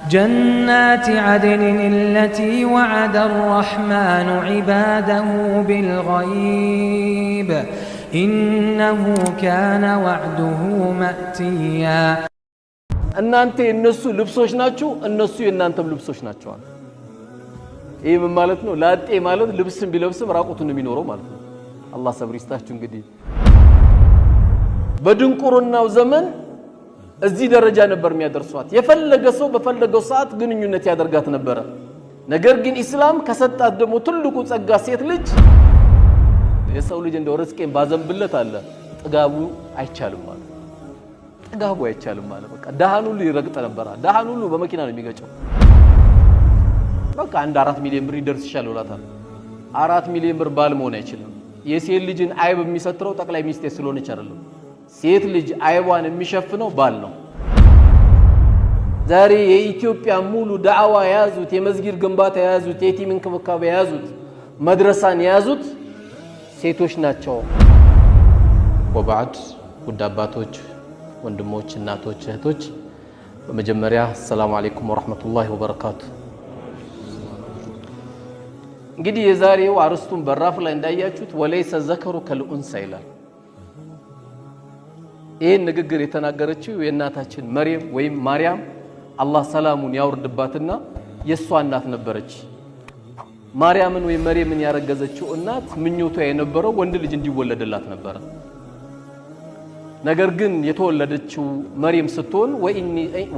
جنات عدن التي وعد الرحمن عباده بالغيب إنه كان وعده مأتيا እናንተ የነሱ ልብሶች ናችሁ እነሱ የናንተም ልብሶች ናቸው አለ ይሄ ምን ማለት ነው ላጤ ማለት ልብስን ቢለብስም ራቁቱን የሚኖረው ማለት ነው አላህ ሰብር ይስጣችሁ እንግዲህ በድንቁርናው ዘመን እዚህ ደረጃ ነበር የሚያደርሷት የፈለገ ሰው በፈለገው ሰዓት ግንኙነት ያደርጋት ነበር ነገር ግን እስላም ከሰጣት ደግሞ ትልቁ ጸጋ ሴት ልጅ የሰው ልጅ እንደው ርስቄን ባዘንብለት አለ ጥጋቡ አይቻልም ማለት ጥጋቡ አይቻልም ማለት በቃ ዳሃን ሁሉ ይረግጥ ነበር ዳሃን ሁሉ በመኪና ነው የሚገጨው በቃ አንድ 4 ሚሊዮን ብር ይደርስ ይችላል ወላታ 4 ሚሊዮን ብር ባል መሆን አይችልም የሴት ልጅን አይብ የሚሰጥረው ጠቅላይ ሚኒስቴር ስለሆነች አይደለም ሴት ልጅ አይቧን የሚሸፍነው ባል ነው ዛሬ የኢትዮጵያ ሙሉ ዳዕዋ ያዙት የመስጊድ ግንባታ ያዙት የቲም እንክብካቤ ያዙት መድረሳን ያዙት ሴቶች ናቸው ወባድ ወዳባቶች ወንድሞች እናቶች እህቶች በመጀመሪያ ሰላም አለይኩም ወራህመቱላሂ ወበረካቱ እንግዲህ የዛሬው አርስቱን በራፍ ላይ እንዳያችሁት ወለይሰ ዘከሩ ከልኡንሳ ይላል ይሄን ንግግር የተናገረችው የእናታችን መርየም ወይም ማርያም አላህ ሰላሙን ያወርድባትና የሷ እናት ነበረች ማርያምን ወይ መርየምን ያረገዘችው እናት ምኞቷ የነበረው ወንድ ልጅ እንዲወለድላት ነበር ነገር ግን የተወለደችው መርየም ስትሆን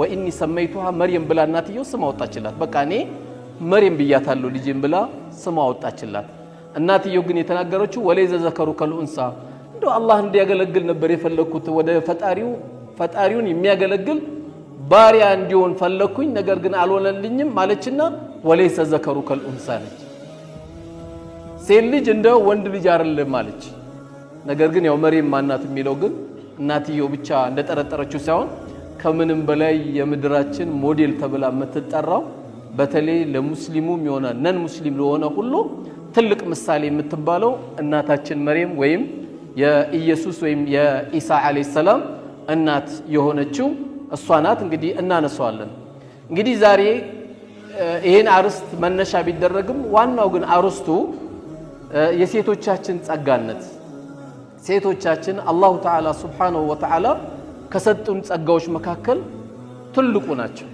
ወኢኒ ሰመይቱሃ መርየም ብላ እናትየው ስም አወጣችላት በቃ እኔ መርየም ብያታለሁ ልጄን ብላ ስም አወጣችላት እናትየው ግን የተናገረችው ወለይዘ ዘከሩ ከልኡንሳ እንደው አላህ እንዲያገለግል ነበር የፈለኩት ወደ ፈጣሪውን የሚያገለግል ባሪያ እንዲሆን ፈለኩኝ ነገር ግን አልሆነልኝም ማለችና ወለይሰ ዘከሩ ከልኡንሳ ነች ሴት ልጅ እንደ ወንድ ልጅ አይደለም ማለች ነገር ግን ያው መርየም ማናት የሚለው ግን እናትየው ብቻ እንደጠረጠረችው ሳይሆን ከምንም በላይ የምድራችን ሞዴል ተብላ የምትጠራው በተለይ ለሙስሊሙም የሆነ ነን ሙስሊም ለሆነ ሁሉ ትልቅ ምሳሌ የምትባለው እናታችን መርየም ወይም የኢየሱስ ወይም የኢሳ አለይሂ ሰላም እናት የሆነችው እሷ ናት እንግዲህ እናነሳዋለን እንግዲህ ዛሬ ይሄን አርስት መነሻ ቢደረግም ዋናው ግን አርስቱ የሴቶቻችን ጸጋነት ሴቶቻችን አላሁ ተዓላ ሱብሓነሁ ወተዓላ ከሰጡን ጸጋዎች መካከል ትልቁ ናቸው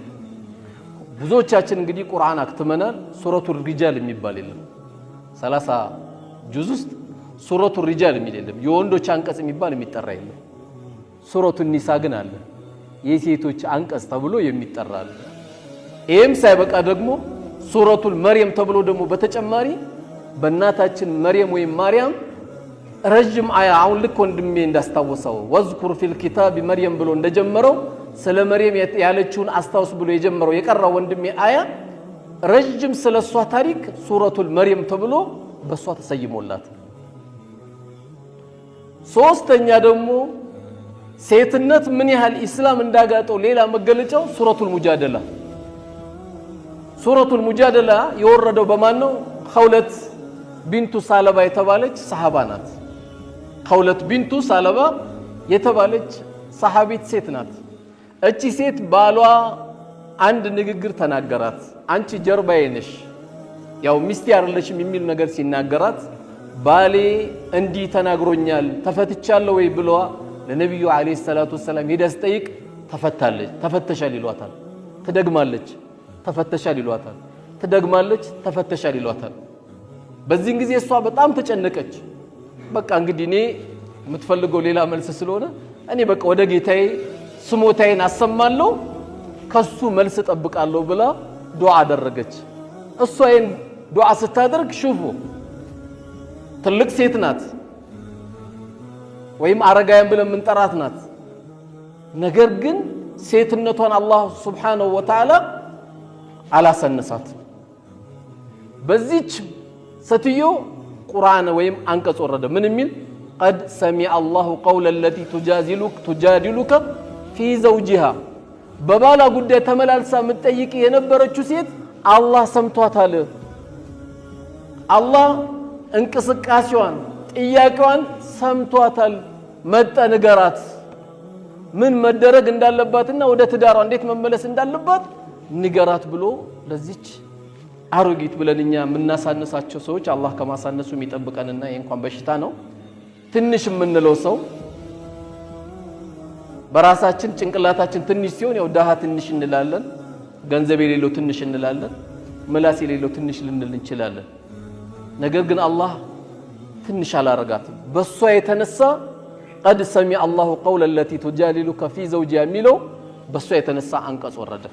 ብዙዎቻችን እንግዲህ ቁርአን አክትመናል ሱረቱል ሪጃል የሚባል የለም 30 ጁዝ ውስጥ ሱረቱል ሪጃል የሚል የለም የወንዶች አንቀጽ የሚባል የሚጠራ የለም ሱረቱን ኒሳ ግን አለ የሴቶች አንቀጽ ተብሎ የሚጠራ አለ ይሄም ሳይበቃ ደግሞ ሱረቱል መርየም ተብሎ ደግሞ በተጨማሪ በእናታችን መርየም ወይም ማርያም ረጅም አያ አሁን ልክ ወንድሜ እንዳስታወሰው ወዝኩር ፊል ኪታብ መርየም ብሎ እንደጀመረው ስለ መርየም ያለችውን አስታውስ ብሎ የጀመረው የቀራው ወንድሜ አያ ረጅም ስለሷ ታሪክ ሱረቱል መርየም ተብሎ በሷ ተሰይሞላት ሶስተኛ ደግሞ ሴትነት ምን ያህል እስላም እንዳጋጠው ሌላ መገለጫው ሱረቱል ሙጃደላ የወረደው በማን ነው ኸውለት ቢንቱ ሳለባ የተባለች ሰሃባ ናት ኸውለት ቢንቱ ሳለባ የተባለች ሰሃቢት ሴት ናት እቺ ሴት ባሏ አንድ ንግግር ተናገራት አንቺ ጀርባዬ ነሽ ያው ሚስቴ አይደለሽም የሚል ነገር ሲናገራት ባሌ እንዲ ተናግሮኛል ተፈትቻለሁ ወይ ብሎ ለነብዩ አለይሂ ሰላቱ ሰላም ይደስጠይቅ ተፈተሻል ይሏታል ትደግማለች ተፈተሻል ይሏታል ትደግማለች ተፈተሻል ይሏታል በዚህን ጊዜ እሷ በጣም ተጨነቀች በቃ እንግዲህ እኔ የምትፈልገው ሌላ መልስ ስለሆነ እኔ በቃ ወደ ጌታዬ ስሞታዬን አሰማለሁ ከሱ መልስ ጠብቃለሁ ብላ ዱዓ አደረገች እሷ ይሄን ዱዓ ስታደርግ ሹፉ ትልቅ ሴት ናት ወይም አረጋያን ብለን ምንጠራት ናት ነገር ግን ሴትነቷን አላህ Subhanahu Wa Ta'ala አላሰነሳት በዚች ስትዮ ቁርአን ወይም አንቀጽ ወረደ ምን የሚል قد سمع الله قول التي تجادلك في زوجها በባላ ጉዳይ ተመላልሳ ምትጠይቅ የነበረችው ሴት አላህ ሰምቷታል አላህ እንቅስቃሴዋን ጥያቄዋን ሰምቷታል መጣ ንገራት ምን መደረግ እንዳለባትና ወደ ትዳሯ እንዴት መመለስ እንዳለባት ንገራት ብሎ ለዚች አሮጊት ብለንኛ ምናሳነሳቸው ሰዎች አላህ ከማሳነሱ የሚጠብቀንና የእንኳን በሽታ ነው ትንሽ የምንለው ሰው በራሳችን ጭንቅላታችን ትንሽ ሲሆን ያው ዳሃ ትንሽ እንላለን ገንዘብ የሌለው ትንሽ እንላለን ምላስ የሌለው ትንሽ ልንል እንችላለን ነገር ግን አላህ ትንሽ አላረጋትም በሷ የተነሳ قد سمع الله قول التي تجادلك في زوجها ሚለው በሷ የተነሳ አንቀጽ ወረደ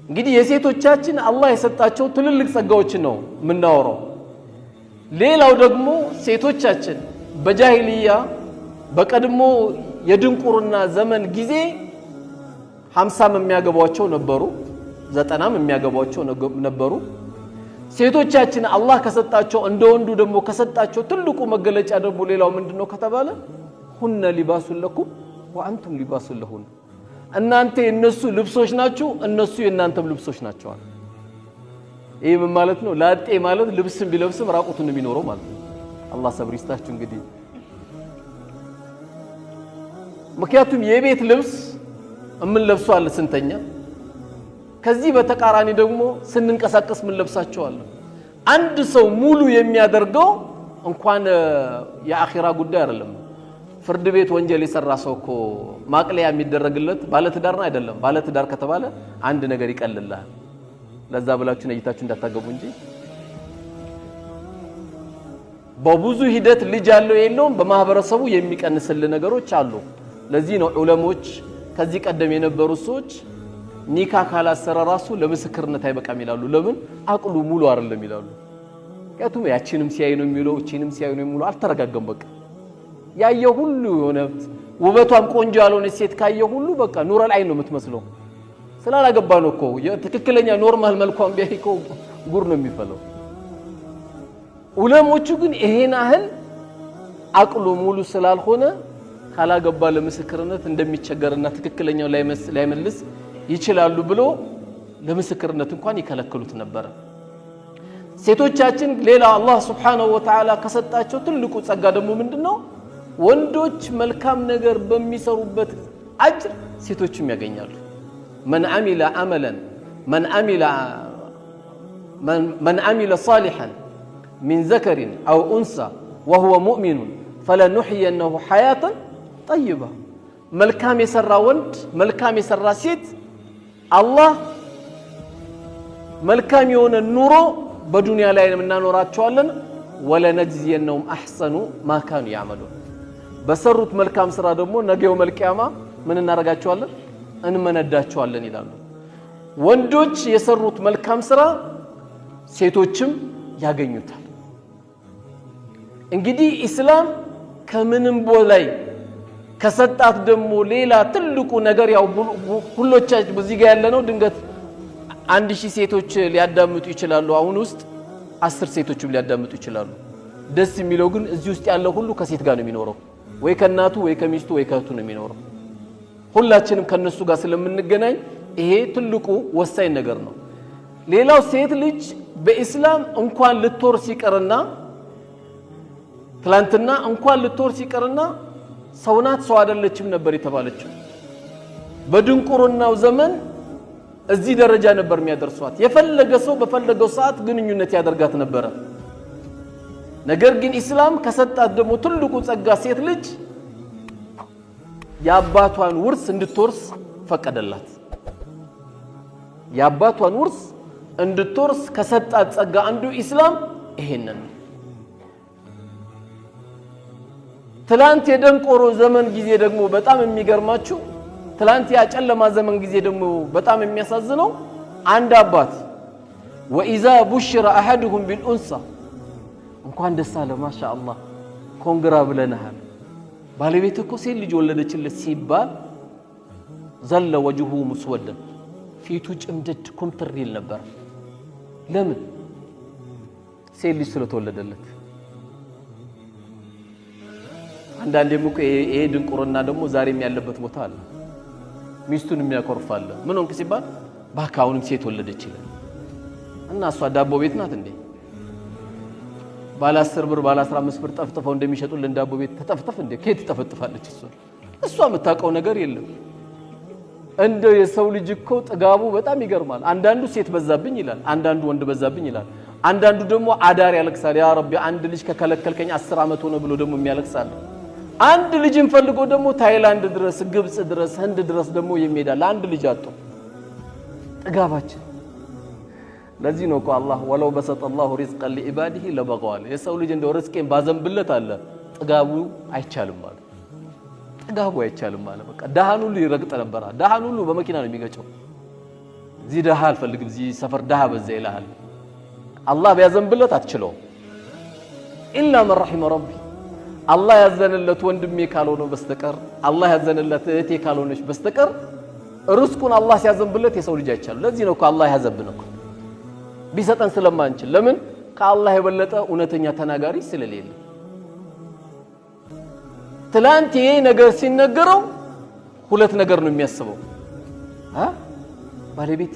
እንግዲህ የሴቶቻችን አላህ የሰጣቸው ትልልቅ ጸጋዎች ነው ምናወራው ሌላው ደግሞ ሴቶቻችን በጃሂልያ በቀድሞ የድንቁርና ዘመን ጊዜ 50 የሚያገቧቸው ነበሩ 90 የሚያገቧቸው ነበሩ ሴቶቻችን አላህ ከሰጣቸው እንደወንዱ ደግሞ ከሰጣቸው ትልቁ መገለጫ ደግሞ ሌላው ምንድነው ከተባለ ሁነ ሊባሱን ለኩም ወአንቱም ሊባሱን ለሁን እናንተ የነሱ ልብሶች ናችሁ እነሱ የናንተም ልብሶች ናቸው ይሄ ምን ማለት ነው ላጤ ማለት ልብስም ቢለብስም ራቁቱን የሚኖረው ማለት ነው አላህ ሰብር ይስጣችሁ እንግዲህ ምክንያቱም የቤት ልብስ ምን ለብሰው አለ ስንተኛ ከዚህ በተቃራኒ ደግሞ ስንንቀሳቀስ ምን ለብሳቸው አለ አንድ ሰው ሙሉ የሚያደርገው እንኳን የአኺራ ጉዳይ አይደለም ፍርድ ቤት ወንጀል የሰራ ሰው እኮ ማቅለያ የሚደረግለት ባለትዳር ነው አይደለም ባለትዳር ከተባለ አንድ ነገር ይቀልልሃል ለዛ ብላችሁ ነይታችሁ እንዳታገቡ እንጂ በብዙ ሂደት ልጅ ያለው የለውም በማህበረሰቡ የሚቀንስል ነገሮች አሉ ለዚህ ነው ዑለሞች ከዚህ ቀደም የነበሩ ሰዎች ኒካ ካላሰረ ራሱ ለምስክርነት አይበቃም ይላሉ ለምን አቅሉ ሙሉ አይደለም ይላሉ ከቱም ያቺንም ሲያይ ነው የሚለው እቺንም ሲያይ ነው የሚለው አልተረጋገም በቃ ያየ ሁሉ የሆነ ውበቷም ቆንጆ ያልሆነ ሴት ካየ ሁሉ በቃ ኑረል አይን ነው የምትመስለው ስላላገባ ነው እኮ የትክክለኛ ኖርማል መልኳም ቢያይኮ ጉር ነው የሚፈለው ዑለሞቹ ግን ይሄን አህል አቅሉ ሙሉ ስላልሆነ ካላገባ ለምስክርነት እንደሚቸገርና ትክክለኛው ላይመልስ ይችላሉ ብሎ ለምስክርነት እንኳን ይከለክሉት ነበር ሴቶቻችን ሌላ አላህ Subhanahu Wa Ta'ala ከሰጣቸው ትልቁ ጸጋ ደግሞ ምንድነው ወንዶች መልካም ነገር በሚሰሩበት አጅር ሴቶችም ያገኛሉ من عمل صالحا من ذكر أو أنثى وهو مؤمن فلنحيينه حياة طيبة መልካም የሰራ ወንድ መልካም የሰራ ሴት አላህ መልካም የሆነ ኑሮ በዱንያ ላይ እናኖራቸዋለን ወለነጅዚየነሁም አህሰኑ ማ ካኑ ያዕመሉን በሰሩት መልካም ስራ ደግሞ ነገው መልቂያማ ምን እናረጋቸዋለን እንመነዳቸዋለን ይላሉ ወንዶች የሰሩት መልካም ስራ ሴቶችም ያገኙታል እንግዲህ ኢስላም ከምንም በላይ ከሰጣት ደግሞ ሌላ ትልቁ ነገር ያው ሁሎቻችን በዚህ ጋር ያለነው ድንገት 1000 ሴቶች ሊያዳምጡ ይችላሉ አሁን ውስጥ 10 ሴቶችም ሊያዳምጡ ይችላሉ ደስ የሚለው ግን እዚህ ውስጥ ያለው ሁሉ ከሴት ጋር ነው የሚኖረው ወይ ከናቱ ወይ ከሚስቱ ወይ ከእህቱ ነው የሚኖረው ሁላችንም ከነሱ ጋር ስለምንገናኝ ይሄ ትልቁ ወሳኝ ነገር ነው ሌላው ሴት ልጅ በእስላም እንኳን ልትወርስ ይቀርና ትላንትና እንኳን ልትወርስ ይቀርና ሰውናት ሰው አይደለችም ነበር የተባለችው በድንቁርናው ዘመን እዚህ ደረጃ ነበር የሚያደርሷት የፈለገ ሰው በፈለገው ሰዓት ግንኙነት ያደርጋት ነበር ነገር ግን ኢስላም ከሰጣት ደግሞ ትልቁ ጸጋ ሴት ልጅ ያባቷን ውርስ እንድትወርስ ፈቀደላት ያባቷን ውርስ እንድትወርስ ከሰጣት ጸጋ አንዱ ኢስላም ይሄንን ትላንት የደንቆሮ ዘመን ጊዜ ደግሞ በጣም የሚገርማችሁ ትላንት ያጨለማ ዘመን ጊዜ ደግሞ በጣም የሚያሳዝነው አንድ አባት وإذا بشر أحدهم بالأنثى እንኳን ደስ አለ ማሻአላህ ኮንግራ ብለናል ባለቤት እኮ ሴት ልጅ ወለደችለት ሲባል ዘለ ወجهه مسودا ፊቱ ጭምድድ ኩምትር ይል ነበር ለምን ሴት ልጅ ስለተወለደለት አንዳንዴም እኮ ይሄ ድንቁርና ደግሞ ዛሬም ያለበት ቦታ አለ ሚስቱን የሚያቆርፋለ ምን ሆንክ ሲባል ባካውንም ሴት ወለደች ይላል እና እሷ ዳቦ ቤት ናት እንዴ ባለ 10 ብር ባለ 15 ብር ጠፍጥፈው እንደሚሸጡልን ዳቦ ቤት ተጠፍጥፍ እንዴ ከየት ተጠፍጥፋለች እሷ የምታውቀው ነገር የለም እንደው የሰው ልጅ እኮ ጥጋቡ በጣም ይገርማል። አንዳንዱ ሴት በዛብኝ ይላል፣ አንዳንዱ ወንድ በዛብኝ ይላል፣ አንዳንዱ ደግሞ አዳር ያለቅሳል። ያ ረቢ አንድ ልጅ ከከለከልከኝ 10 ዓመት ሆነ ብሎ ደግሞ የሚያለቅሳል። አንድ ልጅን ፈልጎ ደግሞ ታይላንድ ድረስ ግብጽ ድረስ ህንድ ድረስ ደግሞ የሚሄዳል አንድ ልጅ አጥቶ። ጥጋባችን ለዚህ ነው እኮ አላህ ወለው በሰጠላሁ ሪዝቀን ለኢባዲሂ ለበጋዋል። የሰው ልጅ እንደው ሪዝቄን ባዘንብለት አለ ጥጋቡ አይቻልም ማለት ጥጋቡ አይቻልም ማለት በቃ ደሃን ሁሉ ይረግጥ ነበር። ደሃን ሁሉ በመኪና ነው የሚገጨው። እዚህ ደሃ አልፈልግም እዚህ ሰፈር ደሃ በዛ ይላል። አላህ ቢያዘንብለት አትችለው ኢላ መን ረሒመ ረቢ። አላህ ያዘነለት ወንድሜ ካልሆነ በስተቀር አላህ ያዘነለት እህቴ ካልሆነች በስተቀር ርስቁን አላህ ሲያዘንብለት የሰው ልጅ አይቻልም። ለዚህ ነው እኮ አላህ ያዘብነው ቢሰጠን ስለማንችል። ለምን ከአላህ የበለጠ እውነተኛ ተናጋሪ ስለሌለ። ትላንት ይሄ ነገር ሲነገረው ሁለት ነገር ነው የሚያስበው። ባለቤቴ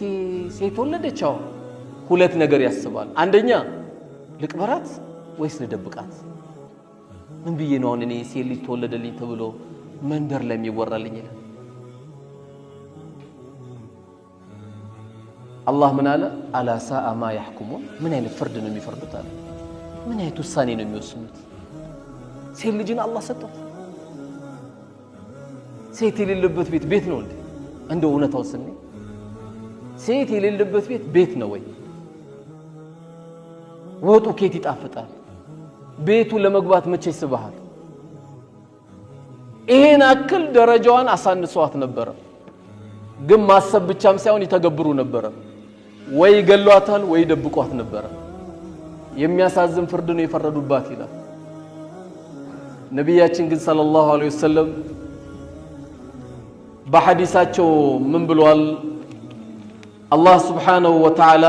ሴት ወለደች፣ ሁለት ነገር ያስባል። አንደኛ ልቅበራት ወይስ ልደብቃት? ምን ብዬ ነው እኔ ሴት ልጅ ተወለደልኝ ተብሎ መንደር ላይ የሚወራልኝ ይላል። አላህ ምን አለ? አላ ሳአ ማ ያሕኩሙን። ምን አይነት ፍርድ ነው የሚፈርዱት አለ። ምን አይነት ውሳኔ ነው የሚወስኑት? ሴት ልጅን አላህ ሰጣት። ሴት የሌለበት ቤት ቤት ነው እንዴ? እንደው እውነታው ስንል ሴት የሌለበት ቤት ቤት ነው ወይ? ወጡ ኬት ይጣፍጣል? ቤቱ ለመግባት መቼ ይስብሃል? ይሄን አክል ደረጃዋን አሳንሷት ነበር። ግን ማሰብ ብቻም ሳይሆን ይተገብሩ ነበር። ወይ ገሏታል ወይ ደብቋት ነበር። የሚያሳዝን ፍርድ ነው የፈረዱባት ይላል ነብያችን። ግን ሰለላሁ ዐለይሂ ወሰለም በሐዲሳቸው ምን ብለዋል? አላህ ሱብሓነሁ ወተዓላ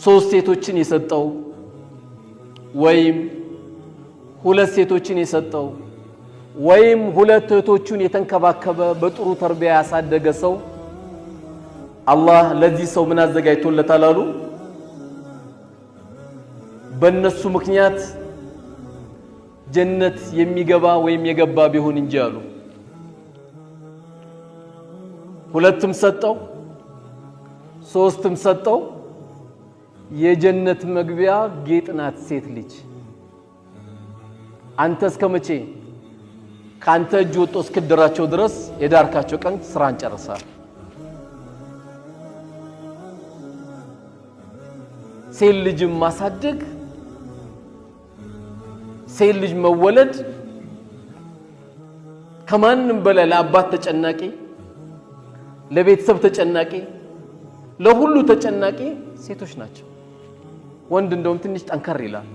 ሶስት ሴቶችን የሰጠው ወይም ሁለት ሴቶችን የሰጠው ወይም ሁለት እህቶቹን የተንከባከበ በጥሩ ተርቢያ ያሳደገ ሰው አላህ ለዚህ ሰው ምን አዘጋጅቶለታል አሉ? በእነሱ ምክንያት ጀነት የሚገባ ወይም የገባ ቢሆን እንጂ አሉ። ሁለትም ሰጠው ሶስትም ሰጠው የጀነት መግቢያ ጌጥ ናት ሴት ልጅ። አንተ እስከመቼ ካንተ እጅ ወጥቶ እስክድራቸው ድረስ የዳርካቸው ቀን ስራን ጨርሳል። ሴት ልጅ ማሳደግ ሴት ልጅ መወለድ ከማንም በላይ ለአባት ተጨናቂ፣ ለቤተሰብ ተጨናቂ፣ ለሁሉ ተጨናቂ ሴቶች ናቸው። ወንድ እንደውም ትንሽ ጠንከር ይላል።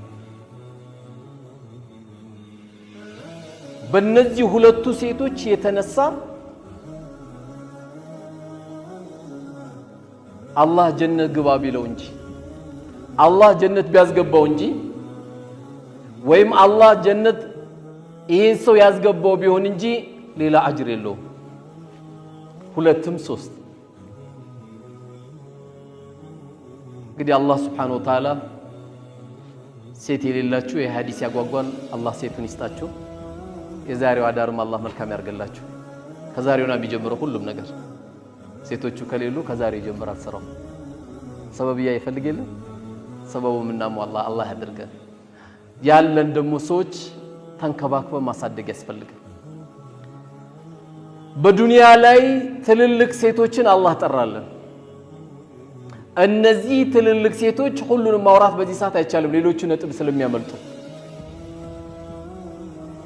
በእነዚህ ሁለቱ ሴቶች የተነሳ አላህ ጀነት ግባ ቢለው እንጂ አላህ ጀነት ቢያስገባው እንጂ ወይም አላህ ጀነት ይሄን ሰው ያስገባው ቢሆን እንጂ ሌላ አጅር የለውም። ሁለትም ሶስት። እንግዲህ አላህ Subhanahu Wa Ta'ala ሴት የሌላችሁ የሐዲስ ያጓጓን አላህ ሴቱን ይስጣችሁ። የዛሬው አዳርም አላህ መልካም ያርገላችሁ። ከዛሬውና ቢጀምረው ሁሉም ነገር ሴቶቹ ከሌሉ ከዛሬ ይጀምራል ስራው። ሰበብያ ይፈልገል ሰበቡ ምናሙ አላህ ያድርገን። ያለን ደግሞ ሰዎች ተንከባክበው ማሳደግ ያስፈልጋል። በዱንያ ላይ ትልልቅ ሴቶችን አላህ ጠራለን። እነዚህ ትልልቅ ሴቶች ሁሉንም ማውራት በዚህ ሰዓት አይቻልም፣ ሌሎቹ ነጥብ ስለሚያመልጡ።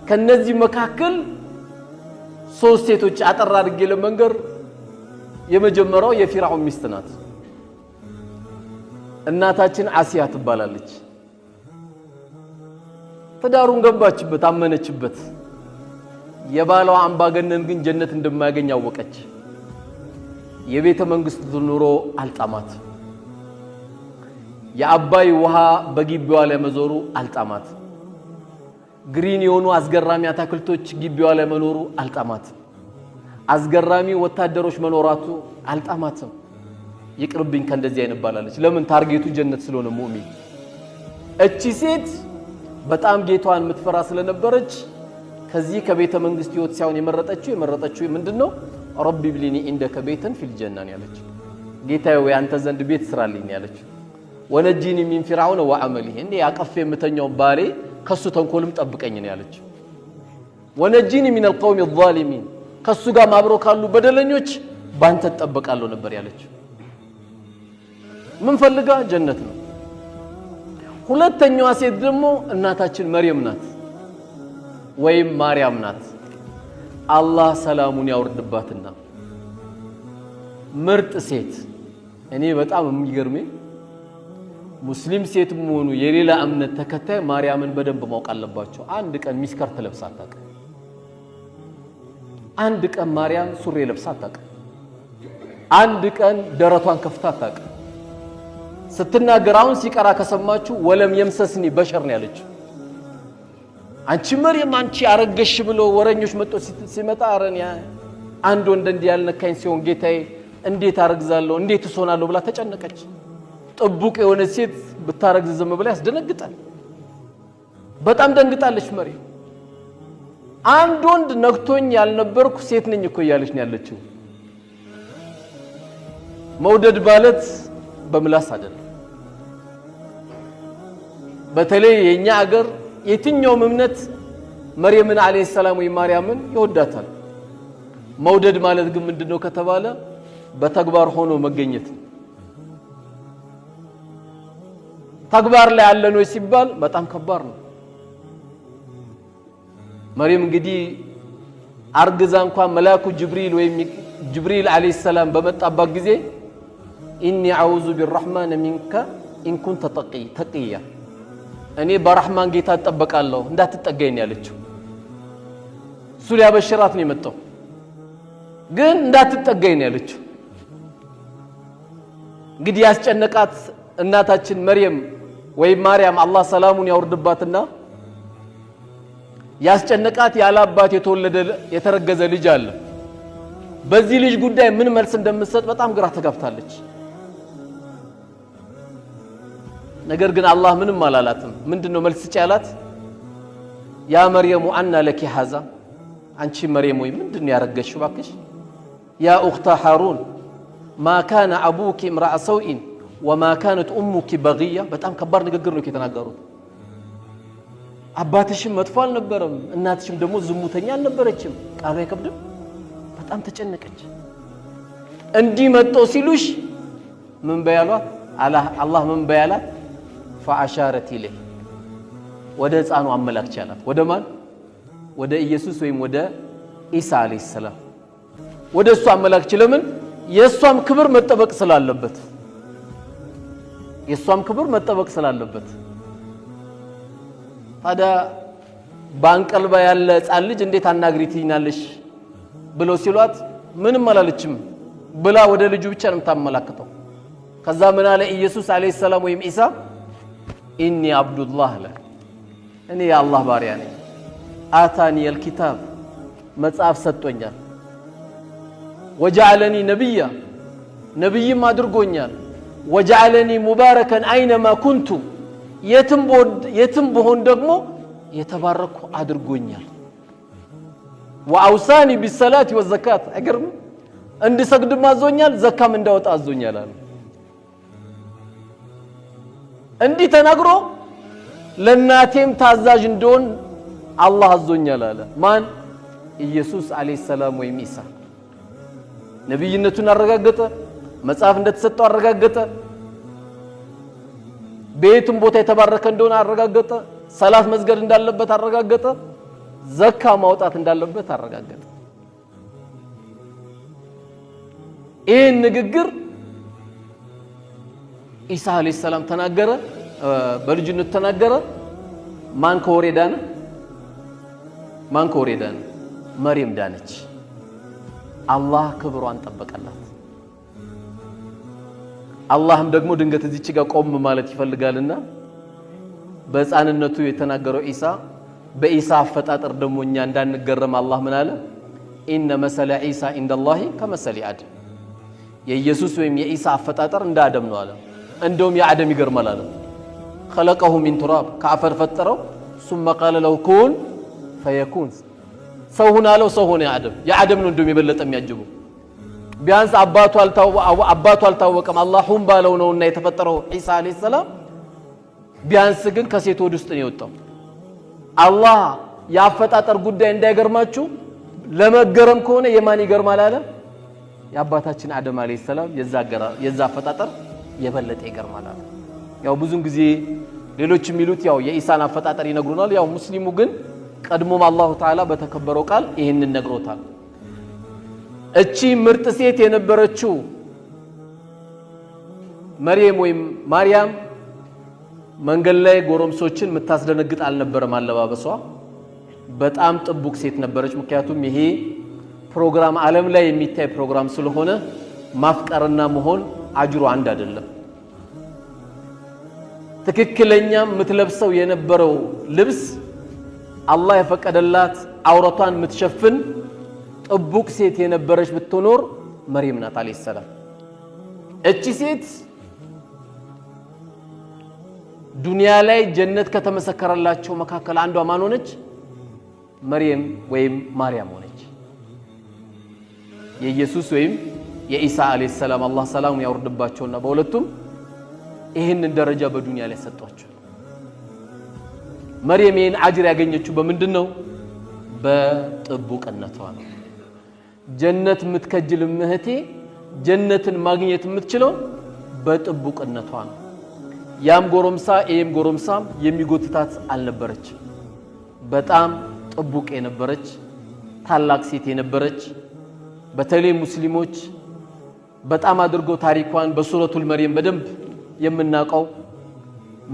ከነዚህ መካከል ሶስት ሴቶች አጠር አድርጌ ለመንገር የመጀመሪያው የፊርዓውን ሚስት ናት። እናታችን አሲያ ትባላለች። ትዳሩን ገባችበት፣ አመነችበት። የባሏ አምባገነን ግን ጀነት እንደማያገኝ አወቀች። የቤተ መንግስት ኑሮ አልጣማት። የአባይ ውሃ በግቢዋ ላይ መዞሩ አልጣማት። ግሪን የሆኑ አስገራሚ አታክልቶች ግቢዋ ላይ መኖሩ አልጣማት። አስገራሚ ወታደሮች መኖራቱ አልጣማትም። ይቅርብኝ ከእንደዚህ አይነት ባላለች። ለምን? ታርጌቱ ጀነት ስለሆነ ሙእሚን። እቺ ሴት በጣም ጌቷን የምትፈራ ስለነበረች ከዚህ ከቤተ መንግስት ህይወት ሳይሆን የመረጠችው ምንድነው ረቢ ብሊኒ ኢንደከ ቤተን ፊል ጀና ነው ያለችው ጌታዬ ወይ አንተ ዘንድ ቤት ስራልኝ ያለችው ወነጂኒ ሚን ፊርዓውን ወዐመሊሂ እንዴ ያቀፍ የምተኛው ባሌ ከሱ ተንኮልም ጠብቀኝ ነው ያለችው ወነጂኒ ሚን القوم الظالمين ከሱ ጋር ማብሮ ካሉ በደለኞች ባንተ ተጠበቃለሁ ነበር ያለችው ምን ፈልጋ ጀነት ነው ሁለተኛዋ ሴት ደግሞ እናታችን መርየም ናት ወይም ማርያም ናት አላህ ሰላሙን ያወርድባትና ምርጥ ሴት እኔ በጣም የሚገርመኝ ሙስሊም ሴት መሆኑ የሌላ እምነት ተከታይ ማርያምን በደንብ ማወቅ አለባቸው አንድ ቀን ሚስከር ተለብሳ አታውቅም አንድ ቀን ማርያም ሱሪ ለብሳ አታውቅም አንድ ቀን ደረቷን ከፍታ አታውቅም ስትናገር አሁን ሲቀራ ከሰማችሁ ወለም የምሰስኒ በሸር ነው ያለችው አንቺ መርየም አንቺ አረገሽ ብሎ ወረኞች መጥቶ ሲመጣ አረኛ አንድ ወንድ እንዲያልነካኝ ሲሆን ጌታዬ እንዴት አረግዛለሁ እንዴት እሶናለሁ ብላ ተጨነቀች ጥቡቅ የሆነ ሴት ብታረግዝ ዝም ብላ ያስደነግጣል በጣም ደንግጣለች መርየም አንድ ወንድ ነክቶኝ ያልነበርኩ ሴት ነኝ እኮ ያለች ነው ያለችው መውደድ ማለት በምላስ አይደለም በተለይ የኛ አገር የትኛውም እምነት መርየምን አለይሂ ሰላም ወይ ማርያምን ይወዳታል መውደድ ማለት ግን ምንድነው ከተባለ በተግባር ሆኖ መገኘት ተግባር ላይ ያለ ነው ሲባል በጣም ከባድ ነው መርየም እንግዲህ አርግዛ እንኳን መላኩ ጅብሪል አለይሂ ሰላም በመጣባት ጊዜ ኢኒ አዑዙ ቢርrahማን ሚንከ ኢን ኩንተ ተቂያ እኔ በረህማን ጌታ ተጠበቃለሁ እንዳትጠጋኝ ያለችው እሱ ሊያበሽራት ነው የመጣው ግን እንዳትጠጋኝ ያለችው እንግዲህ ያስጨነቃት እናታችን መርየም ወይ ማርያም አላህ ሰላሙን ያወርድባትና ያስጨነቃት ያላባት የተወለደ የተረገዘ ልጅ አለ በዚህ ልጅ ጉዳይ ምን መልስ እንደምትሰጥ በጣም ግራ ተጋብታለች ነገር ግን አላህ ምንም አላላትም ምንድነው መልስ ጫላት ያ መርየም አና ለኪ ሐዛ አንቺ መርየም ወይ ምንድነው ያረገሽው ባክሽ ያ ኡኽታ ሃሩን ما كان ابوك امرأ سوء وما كانت امك بغية በጣም ከባድ ንግግር ነው የተናገሩት አባትሽም መጥፎ አልነበረም እናትሽም ደግሞ ዝሙተኛ አልነበረችም ቃሉ አይከብድም በጣም ተጨነቀች እንዲህ መጥቶ ሲሉሽ ምን በያሏት አላህ ምን በያላት فاشارت اليه ወደ ህፃኑ አመላክቻላት ወደ ማን ወደ ኢየሱስ ወይም ወደ ኢሳ አለይሂ ሰላም ወደ እሱ አመላክች ለምን የሷም ክብር መጠበቅ ስላለበት ታዲያ ባንቀልባ ያለ ህፃን ልጅ እንዴት አናግሪትኛለሽ ብለው ሲሏት ምንም አላለችም ብላ ወደ ልጁ ብቻ ነው የምታመላክተው ከዛ ምን አለ ኢየሱስ አለይሂ ሰላም ወይም ኢሳ ኢኒ አብዱላህ ለ እኔ የአላህ ባሪያ ነኝ አታኒ الكتاب መጽሐፍ ሰጥቶኛል ወጀዐለኒ ነብያ ነብይም አድርጎኛል ወጀዐለኒ ሙባረከን አይነማ ኩንቱ የትም በሆን ደግሞ የተባረኩ አድርጎኛል ወአውሳኒ ቢሰላቲ ወዘካት አገርም እንድሰግድም አዞኛል ዘካም እንዳወጣ አዞኛል አለ እንዲህ ተናግሮ ለናቴም ታዛዥ እንደሆን አላህ አዞኛል አለ ማን ኢየሱስ አለይሂ ሰላም ወይም ኢሳ ነብይነቱን አረጋገጠ መጽሐፍ እንደተሰጠው አረጋገጠ ቤቱም ቦታ የተባረከ እንደሆነ አረጋገጠ ሰላት መስገድ እንዳለበት አረጋገጠ ዘካ ማውጣት እንዳለበት አረጋገጠ ይሄን ንግግር ኢሳ አለይሂ ሰላም ተናገረ በልጅነቱ ተናገረ ማን ከወሬዳነ መርየም ዳነች አላህ ክብሯን ጠበቀላት አላህም ደግሞ ድንገት እዚች ጋር ቆም ማለት ይፈልጋልና በህፃንነቱ የተናገረው ኢሳ በኢሳ አፈጣጠር ደግሞ እኛ እንዳንገረም አላህ ምን አለ ኢነ መሰለ ኢሳ ኢንደላሂ ከመሰለ አደም የኢየሱስ ወይም የኢሳ አፈጣጠር እንደ አደም ነው አለ እንደውም የአደም ይገርማል አለ خلقه من تراب كعفر فطروا ثم قال له كن فيكون ሰው ሆነ አለው ሰው ሆነ የአደም ነው እንደም የበለጠ የሚያጅበው ቢያንስ አባቱ አልታወቀም አላሁም ባለው ነውና የተፈጠረው ኢሳ አለይሂ ሰላም ቢያንስ ግን ከሴት ወድ ውስጥ ነው የወጣው አላህ ያፈጣጠር ጉዳይ እንዳይገርማችሁ ለመገረም ከሆነ የማን ይገርማል አለ የአባታችን አደም አለይሂ ሰላም የዛ አፈጣጠር የበለጠ ይገርማል አለ ያው ብዙን ጊዜ ሌሎች የሚሉት ያው የኢሳን አፈጣጠር ይነግሩናል ያው ሙስሊሙ ግን ቀድሞም አላሁ ተዓላ በተከበረው ቃል ይሄንን ነግሮታል እቺ ምርጥ ሴት የነበረችው መርየም ወይም ማርያም መንገድ ላይ ጎረምሶችን የምታስደነግጥ አልነበረም አለባበሷ በጣም ጥቡቅ ሴት ነበረች ምክንያቱም ይሄ ፕሮግራም ዓለም ላይ የሚታይ ፕሮግራም ስለሆነ ማፍቀርና መሆን አጅሩ አንድ አይደለም ትክክለኛ የምትለብሰው የነበረው ልብስ አላህ የፈቀደላት አውራቷን የምትሸፍን ጥቡቅ ሴት የነበረች ብትኖር መርየም ናት አለይሂ ሰላም እቺ ሴት ዱንያ ላይ ጀነት ከተመሰከረላቸው መካከል አንዷ ማን ሆነች መርየም ወይም ማርያም ሆነች የኢየሱስ ወይም የኢሳ አለይሂ ሰላም አላህ ሰላም ያወርድባቸውና በሁለቱም ይሄንን ደረጃ በዱንያ ላይ ሰጧቸው መርየም ይሄን አጅር ያገኘችው በምንድነው በጥቡቅነቷ ነው ጀነት ምትከጅል ምህቴ ጀነትን ማግኘት የምትችለው በጥቡቅነቷ ነው ያም ጎረምሳ ኤም ጎረምሳም የሚጎትታት አልነበረች በጣም ጥቡቅ የነበረች ታላቅ ሴት የነበረች በተለይ ሙስሊሞች በጣም አድርገው ታሪኳን በሱረቱል መርየም በደንብ የምናቀው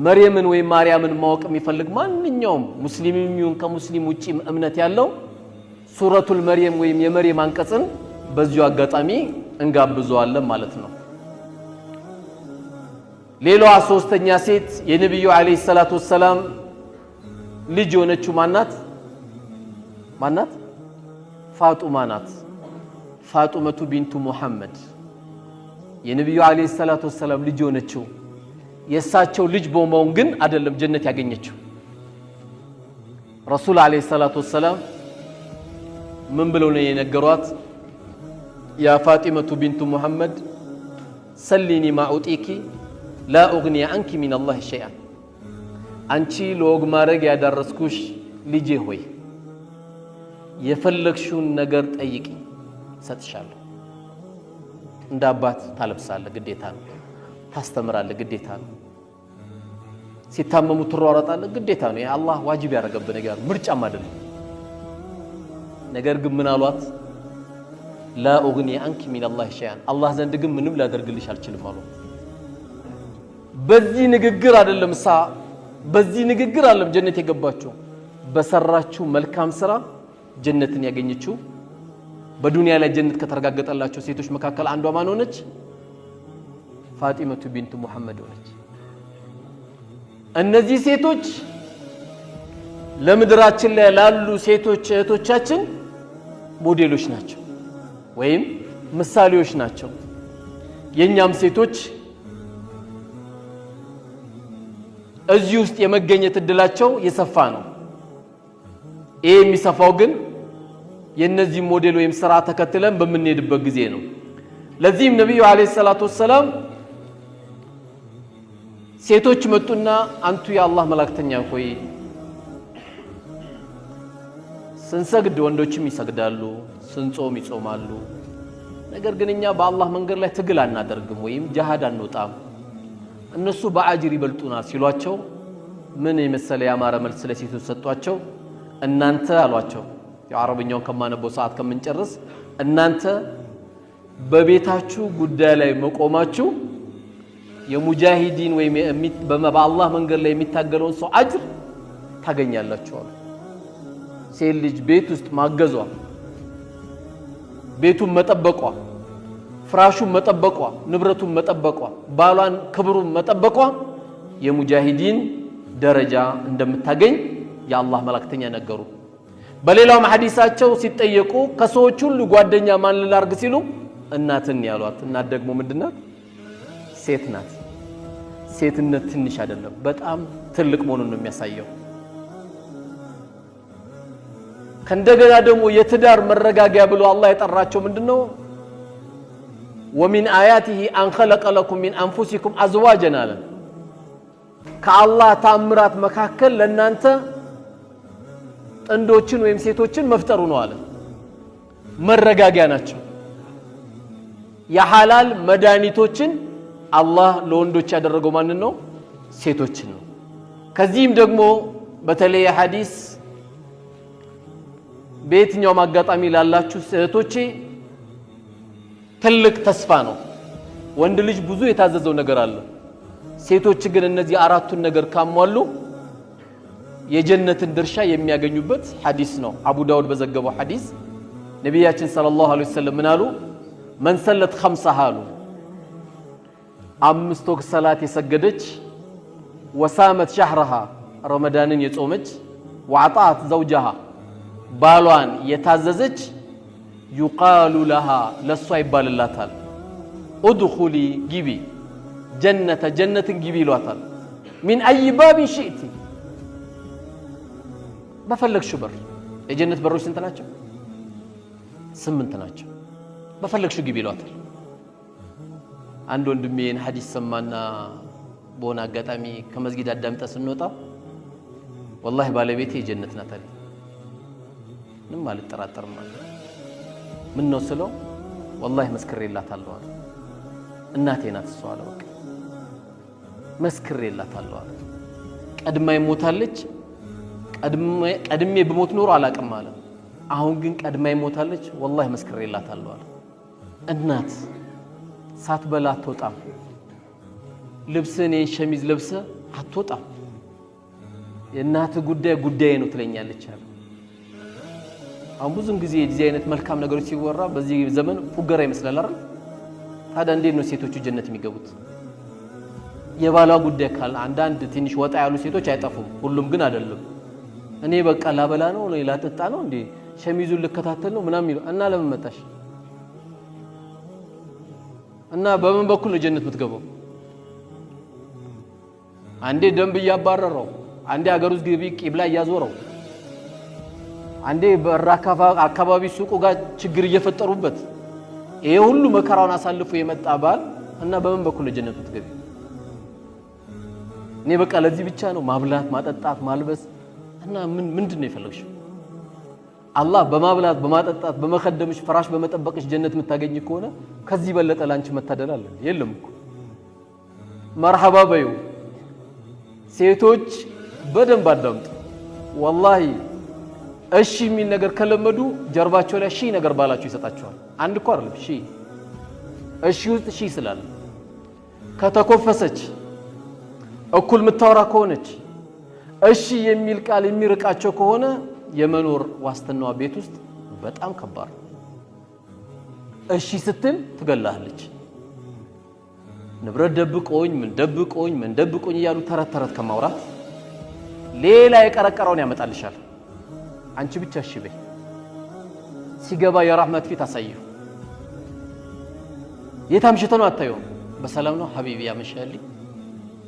መርየምን ወይ ማርያምን ማወቅ የሚፈልግ ማንኛውም ሙስሊምም ይሁን ከሙስሊም ውጪ እምነት ያለው ሱረቱል መርየም ወይም የመርየም አንቀጽን በዚሁ አጋጣሚ እንጋብዘዋለን ማለት ነው ሌላዋ ሶስተኛ ሴት የነብዩ አለይሂ ሰላቱ ወሰለም ልጅ ሆነችው ማናት ፋጡማ ናት ፋጡመቱ ቢንቱ ሙሐመድ የነብዩ አለይሂ ሰላቱ ወሰለም ልጅ ሆነችው የሳቸው ልጅ በመሆን ግን አይደለም ጀነት ያገኘችው ረሱል አለይሂ ሰላቱ ወሰለም ምን ብለው ነው የነገሯት ያ ፋጢመቱ ቢንቱ ሙሐመድ ሰሊኒ ማኡጢኪ ላ ኡግኒ አንኪ ሚን አላህ ሸይአን አንቺ ለወግ ማረግ ያዳረስኩሽ ልጄ ሆይ የፈለግሽውን ነገር ጠይቂ ሰጥሻለሁ እንደ አባት ታለብሳለህ ግዴታ ነው ታስተምራለህ ግዴታ ነው ሲታመሙ ትሯሯጣለህ ግዴታ ነው የአላህ ዋጅብ ያደረገበት ነገር ምርጫም አይደለም ነገር ግን ምን አሏት ላ ኡግኒ አንኪ ሚን አላህ ሸይአን አላህ ዘንድ ግን ምንም ላደርግልሽ አልችልም አሏት በዚህ ንግግር አይደለም ጀነት የገባችው በሰራችው መልካም ስራ ጀነትን ያገኘችው በዱንያ ላይ ጀነት ከተረጋገጠላቸው ሴቶች መካከል አንዷ ማን ሆነች ፋጢመቱ ቢንቱ ሙሐመድ ሆነች እነዚህ ሴቶች ለምድራችን ላይ ላሉ ሴቶች እህቶቻችን ሞዴሎች ናቸው ወይም ምሳሌዎች ናቸው የኛም ሴቶች እዚህ ውስጥ የመገኘት እድላቸው የሰፋ ነው ይሄ የሚሰፋው ግን የነዚህ ሞዴል ወይም ስራ ተከትለን በመንሄድበት ጊዜ ነው ለዚህም ነብዩ አለይሂ ሰላቱ ወሰለም ሴቶች መጡና አንቱ የአላህ መላእክተኛ ሆይ ስንሰግድ ወንዶችም ይሰግዳሉ ስንጾም ይጾማሉ ነገር ግን እኛ በአላህ መንገድ ላይ ትግል አናደርግም ወይም ጂሃድ አንወጣም እነሱ በአጅር ይበልጡናል ሲሏቸው ምን የመሰለ ያማረ መልስ ለሴቶች ሰጧቸው እናንተ አሏቸው የአረብኛውን ከማነበው ሰዓት ከመንጨርስ እናንተ በቤታችሁ ጉዳይ ላይ መቆማችሁ የሙጃሂዲን ወይም በአላህ መንገድ ላይ የሚታገለውን ሰው አጅር ታገኛላችሁ ሴት ልጅ ቤት ውስጥ ማገዟ ቤቱን መጠበቋ ፍራሹን መጠበቋ ንብረቱን መጠበቋ ባሏን ክብሩን መጠበቋ የሙጃሂዲን ደረጃ እንደምታገኝ የአላህ መላእክተኛ ነገሩ በሌላው ሐዲሳቸው ሲጠየቁ ከሰዎች ሁሉ ጓደኛ ማን ላርግ ሲሉ እናትን ያሏት እናት ደግሞ ምንድናት ሴት ናት ሴትነት ትንሽ አይደለም በጣም ትልቅ መሆኑን ነው የሚያሳየው ከእንደገና ደግሞ የትዳር መረጋጊያ ብሎ አላህ የጠራቸው ምንድነው ومن آياته أن خلق لكم من أنفسكم أزواجا አለ ከአላህ ታምራት መካከል ለእናንተ ጥንዶችን ወይም ሴቶችን መፍጠሩ ነው አለ መረጋጊያ ናቸው የሐላል መድኃኒቶችን አላህ ለወንዶች ያደረገው ማን ነው ሴቶችን ነው ከዚህም ደግሞ በተለይ ሐዲስ በየትኛው ማጋጣሚ ላላችሁ ሴቶቼ ትልቅ ተስፋ ነው ወንድ ልጅ ብዙ የታዘዘው ነገር አለ ሴቶች ግን እነዚህ አራቱን ነገር ካሟሉ የጀነትን ድርሻ የሚያገኙበት ሐዲስ ነው አቡ ዳውድ በዘገበው ሐዲስ ነብያችን ሰለላሁ ዐለይሂ ወሰለም ምን አሉ من ሰለት خمسة አሉ አምስት ወቅት ሰላት የሰገደች ወሳመት شهرها ረመዳንን የጾመች وعطات زوجها ባሏን የታዘዘች يقال لها ለሷ ይባልላታል ادخلي ግቢ ጀነትን ግቢ ይሏታል من اي باب شئت በፈለግሽው በር የጀነት በሮች ስንት ናቸው 8 ናቸው በፈለግሽው ግቢ ይሏታል አንድ ወንድሜን ሐዲስ ሰማና በሆነ አጋጣሚ ከመስጊድ አዳምጣ ስንወጣ والله ባለቤቴ የጀነት ናት አለ ምንም አልጠራጠርም ማለት ምን ነው ስለው والله መስክሬላታለሁ አለ እናቴ ናት እሷ አለ በቃ መስክሬላታለሁ አለ ቀድማይ ሞታለች ቀድሜ በሞት ኖር አላቀም አለ አሁን ግን ቀድማይ ሞታለች والله መስክሬላታለሁ አለ እናት ሳትበላ አትወጣም ልብስን ሸሚዝ ለብሰ አትወጣም የእናት ጉዳይ ነው ትለኛለች አለ አሁን ብዙም ጊዜ የዚህ አይነት መልካም ነገሮች ሲወራ በዚህ ዘመን ፉገራ ይመስላል አይደል ታዲያ እንዴት ነው ሴቶቹ ጀነት የሚገቡት የባሏ ጉዳይ ካል አንዳንድ ትንሽ ወጣ ያሉ ሴቶች አይጠፉም ሁሉም ግን አይደለም እኔ በቃ ላበላ ነው ላጠጣ ነው እንዴ ሸሚዙን ልከታተል ነው ምናምን ይሉ እና ለምን መጣሽ እና በምን በኩል ነው ጀነት የምትገባው አንዴ ደንብ ያባረረው አንዴ ሀገር ውስጥ ግቢ ቂብላ ያዞረው አንዴ በራካፋ አካባቢ ሱቁ ጋር ችግር እየፈጠሩበት ይሄ ሁሉ መከራውን አሳልፎ የመጣ ባል እና በምን በኩል ነው ጀነት የምትገባው እኔ በቃ ለዚህ ብቻ ነው ማብላት ማጠጣት ማልበስ እና ምንድነው የፈለግሽው አላህ በማብላት በማጠጣት በመخدምሽ ፍራሽ በመጠበቅሽ ጀነት የምታገኝ ከሆነ ከዚህ በለጠ ላንቺ መታደል አለ የለም እኮ መርሐባ በዩ ሴቶች በደንብ አዳምጡ والله እሺ የሚል ነገር ከለመዱ ጀርባቸው ላይ ሺ ነገር ባላችሁ ይሰጣቸዋል አንድ እኮ አይደለም ሺ እሺ ውስጥ ሺ ስላለ ከተኮፈሰች እኩል ምታወራ ከሆነች እሺ የሚል ቃል የሚርቃቸው ከሆነ የመኖር ዋስተናዋ ቤት ውስጥ በጣም ከባድ እሺ ስትል ትገላለች ንብረት ደብቆኝ ምን ደብቆኝ ያሉ ተረት ከማውራት ሌላ የቀረቀረውን ያመጣልሻል አንቺ ብቻ እሺ በይ ሲገባ የራህመት ፊት አሳየው የታምሽተው ነው አታየው በሰላም ነው ሐቢቢ ያመሻልኝ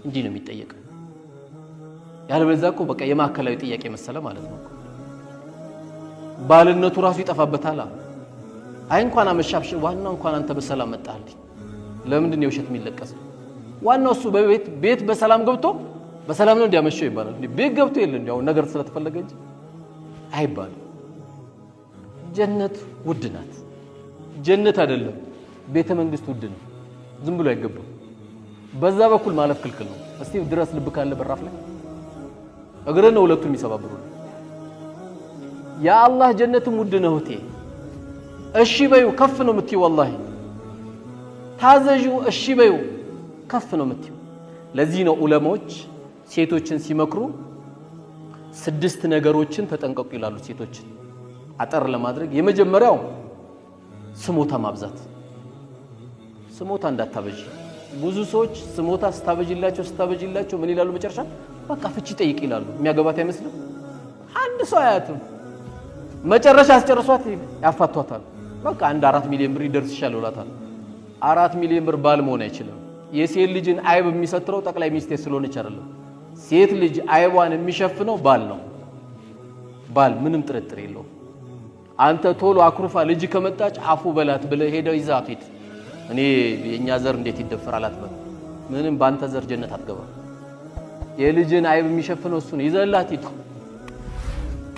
እንጂ ነው የሚጠየቀው ያለበለዚያ እኮ በቃ የማከላዊ ጥያቄ መሰለ ማለት ነው ባልነቱ ራሱ ይጠፋበታል አይ እንኳን አመሻብሽ ዋናው እንኳን አንተ በሰላም መጣልኝ ለምንድን ነው ውሸት የሚለቀስ ዋናው እሱ ቤት በሰላም ገብቶ በሰላም ነው እንዲያመሸው ይባላል ቤት ገብቶ የለም ያው ነገር ስለተፈለገ እንጂ አይባል ጀነት ውድ ናት ጀነት አይደለም ቤተ መንግስት ውድ ነው ዝም ብሎ አይገባም በዛ በኩል ማለፍ ክልክል ነው እስቲ ድረስ ልብ ካለ በራፍ ላይ እግረን ነው ሁለቱም ይሰባብሩ ያ አላህ ጀነትም ውድ ነው እቴ እሺ በዩ ከፍ ነው የምትይው والله ታዘዡ እሺ በዩ ከፍ ነው የምትይው ለዚህ ነው ዑለማዎች ሴቶችን ሲመክሩ 6 ነገሮችን ተጠንቀቁ ይላሉ ሴቶችን አጠር ለማድረግ የመጀመሪያው ስሞታ ማብዛት ስሞታ እንዳታበጂ ብዙ ሰዎች ስሞታ ስታበጂላቸው ምን ይላሉ መጨረሻ በቃ ፍቺ ጠይቅ ይላሉ የሚያገባት አይመስልም አንድ ሰው አያትም መጨረሻ አስጨርሷት ያፋቷታል በቃ አንድ 4 ሚሊዮን ብር ይደርስሻል ይላታል 4 ሚሊዮን ብር ባል መሆን አይችልም የሴት ልጅን አይብ የሚሰጥረው ጠቅላይ ሚኒስቴር ስለሆነች አይደለም ሴት ልጅ አይቧን የሚሸፍነው ባል ነው ባል ምንም ጥርጥር የለው አንተ ቶሎ አኩርፋ ልጅ ከመጣች አፉ በላት ብለህ ሄደው ይዛት ሂድ። እኔ የኛ ዘር እንዴት ይደፈራል አትበል። ምንም ባንተ ዘር ጀነት አትገባ። የልጅን አይብ የሚሸፍነው እሱ ነው። ይዘላት ሂድ።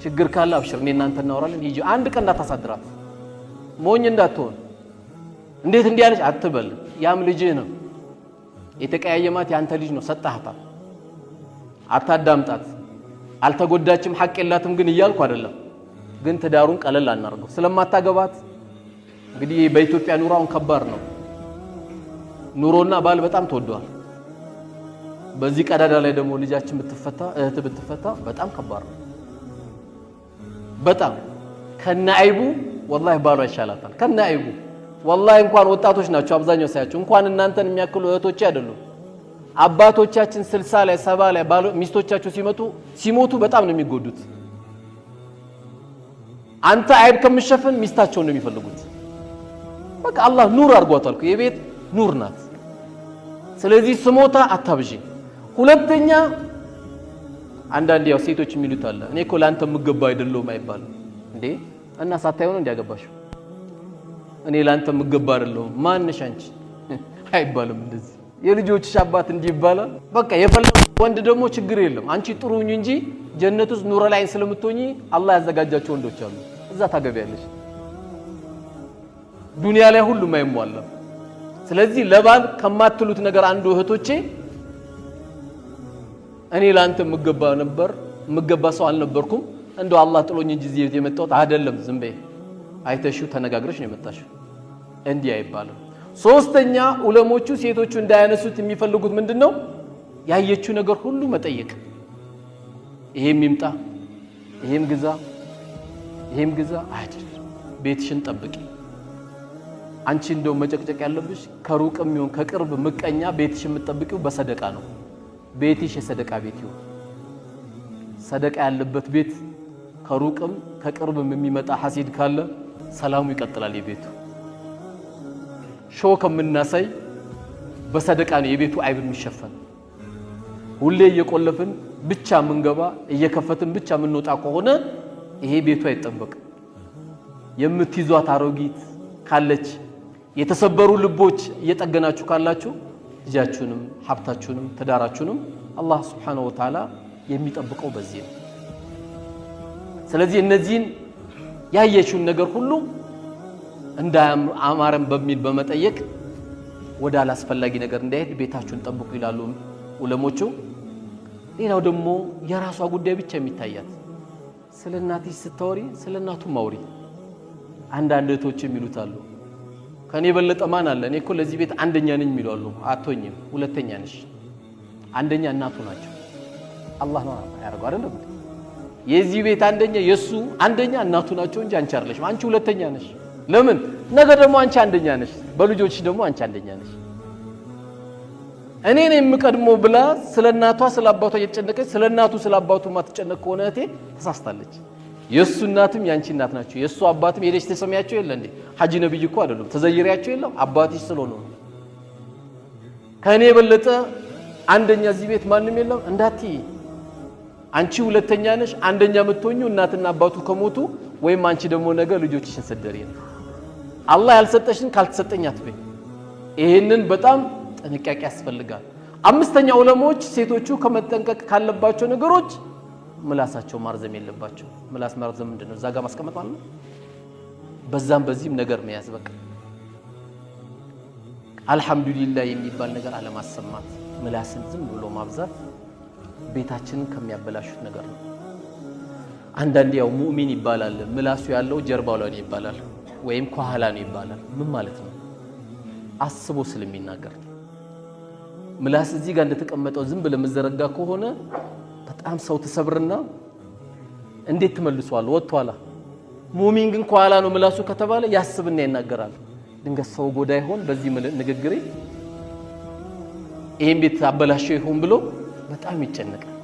ችግር ካለ አብሽር፣ እኔ እናንተ እናወራለን። ሂጂ። አንድ ቀን እንዳታሳድራት፣ ሞኝ እንዳትሆን። እንዴት እንዲያለች አትበል። ያም ልጅህ ነው። የተቀያየማት ያንተ ልጅ ነው። ሰጣህታ፣ አታዳምጣት። አልተጎዳችም ሐቅ የላትም ግን እያልኩ አይደለም። ግን ትዳሩን ቀለል አናርገው ስለማታገባት። እንግዲህ በኢትዮጵያ ኑሮውን ከባድ ነው። ኑሮና ባል በጣም ተወዷል። በዚህ ቀዳዳ ላይ ደግሞ ልጃችን ብትፈታ እህት ብትፈታ በጣም ከባድ ነው። በጣም ከነአይቡ ወላሂ ባሏ ይሻላታል። ከነአይቡ ወላሂ እንኳን ወጣቶች ናቸው አብዛኛው ሳያቸው፣ እንኳን እናንተን የሚያክሉ እህቶቼ አይደሉም። አባቶቻችን 60 ላይ 70 ላይ ሚስቶቻቸው ሲሞቱ በጣም ነው የሚጎዱት። አንተ አይብ ከምሸፈን ሚስታቸው ነው የሚፈልጉት። በቃ አላህ ኑር አድርጓታል። የቤት ኑር ናት። ስለዚህ ስሞታ አታብዢ። ሁለተኛ አንዳንድ ያው ሴቶች የሚሉት አለ እኔ እኮ ላንተ ምገባ አይደለም አይባልም እንዴ? እና ሳታየው ነው እንዲያገባሽው። እኔ ላንተ ምገባ አይደለም ማንሽ አንቺ አይባልም እንደዚህ። የልጆችሽ አባት እንዲህ ይባላል። በቃ የፈለገው ወንድ ደግሞ ችግር የለም አንቺ ጥሩኝ እንጂ ጀነት ውስጥ ኑረ ላይ ስለምትሆኚ አላህ ያዘጋጃቸው ወንዶች አሉ። እዛ ታገቢያለሽ። ዱንያ ላይ ሁሉም አይሟላም። ስለዚህ ለባል ከማትሉት ነገር አንዱ እህቶቼ እኔ ላንተ ምገባ ሰው አልነበርኩም እንደው አላህ ጥሎኝ እንጂ እዚህ የመጣሁት አይደለም። ዝም በይ አይተሽው ተነጋግረሽ ነው የመጣሽው። እንዲህ አይባልም። ሶስተኛ ዑለሞቹ ሴቶቹ እንዳያነሱት የሚፈልጉት ምንድነው? ያየችው ነገር ሁሉ መጠየቅ። ይሄም ይምጣ፣ ይሄም ግዛ አይደል። ቤትሽን ጠብቂ። አንቺ እንደው መጨቅጨቅ ያለብሽ ከሩቅም ይሁን ከቅርብ ምቀኛ ቤትሽን የምትጠብቂው በሰደቃ ነው። ቤትሽ የሰደቃ ቤት ይሁን። ሰደቃ ያለበት ቤት ከሩቅም ከቅርብም የሚመጣ ሐሲድ ካለ ሰላሙ ይቀጥላል የቤቱ። ሾው ከምናሳይ በሰደቃ ነው የቤቱ አይብ የሚሸፈን። ሁሌ እየቆለፍን ብቻ ምንገባ እየከፈትን ብቻ ምንወጣ ከሆነ ይሄ ቤቱ አይጠበቅም። የምትይዟት አሮጊት ካለች የተሰበሩ ልቦች እየጠገናችሁ ካላችሁ ልጃችሁንም ሀብታችሁንም ትዳራችሁንም አላህ Subhanahu Wa Ta'ala የሚጠብቀው በዚህ ነው። ስለዚህ እነዚህን ያየሽውን ነገር ሁሉ እንዳያማረም በሚል በመጠየቅ ወደ አላስፈላጊ ነገር እንዳይሄድ ቤታችሁን ጠብቁ ይላሉ ዑለሞቹ። ሌላው ደግሞ የራሷ ጉዳይ ብቻ የሚታያት ስለናትሽ ስታወሪ ስለናቱ ማውሪ። አንዳንድ እህቶች የሚሉት አሉ ከኔ በለጠ ማን አለ? እኔ እኮ ለዚህ ቤት አንደኛ ነኝ የሚሉአሉ። አትሆኝም፣ ሁለተኛ ነሽ። አንደኛ እናቱ ናቸው። አላህ ነው ያደርገው አይደለም? የዚህ ቤት አንደኛ የሱ አንደኛ እናቱ ናቸው እንጂ አንቺ አይደለሽም። አንቺ ሁለተኛ ነሽ። ለምን? ነገ ደግሞ አንቺ አንደኛ ነሽ፣ በልጆችሽ ደግሞ አንቺ አንደኛ ነሽ። እኔ ነኝ የምቀድመው ብላ ስለናቷ ስለአባቷ እየተጨነቀች ስለናቱ ስለአባቱ ማትጨነቅ ከሆነ እህቴ ተሳስታለች። የሱ እናትም ያንቺ እናት ናቸው። የሱ አባትም ሄደሽ ተሰሚያቸው የለ እንዴ? ሐጂ ነብይ እኮ አይደለም ተዘይሪያቸው የለም። አባትሽ ስለሆነ ነው። ከኔ የበለጠ አንደኛ እዚህ ቤት ማንም የለም እንዳትዪ። አንቺ ሁለተኛ ነሽ። አንደኛ የምትሆኚው እናትና አባቱ ከሞቱ ወይም አንቺ ደግሞ ነገ ልጆችሽን ሰደሪ ነው። አላህ ያልሰጠሽን ካልተሰጠኝ አትበይ። ይሄንን በጣም ጥንቃቄ ያስፈልጋል። አምስተኛ ዑለሞች ሴቶቹ ከመጠንቀቅ ካለባቸው ነገሮች ምላሳቸው ማርዘም የለባቸው። ምላስ ማርዘም ምንድነው? እዛ ጋር ማስቀመጥ ማለት ነው። በዛም በዚህም ነገር መያዝ በቃ አልহামዱሊላህ የሚባል ነገር አለማሰማት፣ ምላስን ዝም ብሎ ማብዛት ቤታችንን ከሚያበላሹት ነገር ነው። አንዳንድ ያው ሙእሚን ይባላል ምላሱ ያለው ጀርባው ላይ ነው ይባላል፣ ወይም ከኋላ ነው ይባላል። ምን ማለት ነው? አስቦ ስለሚናገር ምላስ እዚህ ጋር እንደተቀመጠው ዝም ብለ መዘረጋ ከሆነ በጣም ሰው ተሰብርና እንዴት ተመልሷል ወጥቷላ። ሙእሚን ግን ከኋላ ነው ምላሱ ከተባለ ያስብና ይናገራል። ድንገት ሰው ጎዳ ይሆን በዚህ ንግግሬ ይሄን ቤት አበላሽው ይሆን ብሎ በጣም ይጨነቃል።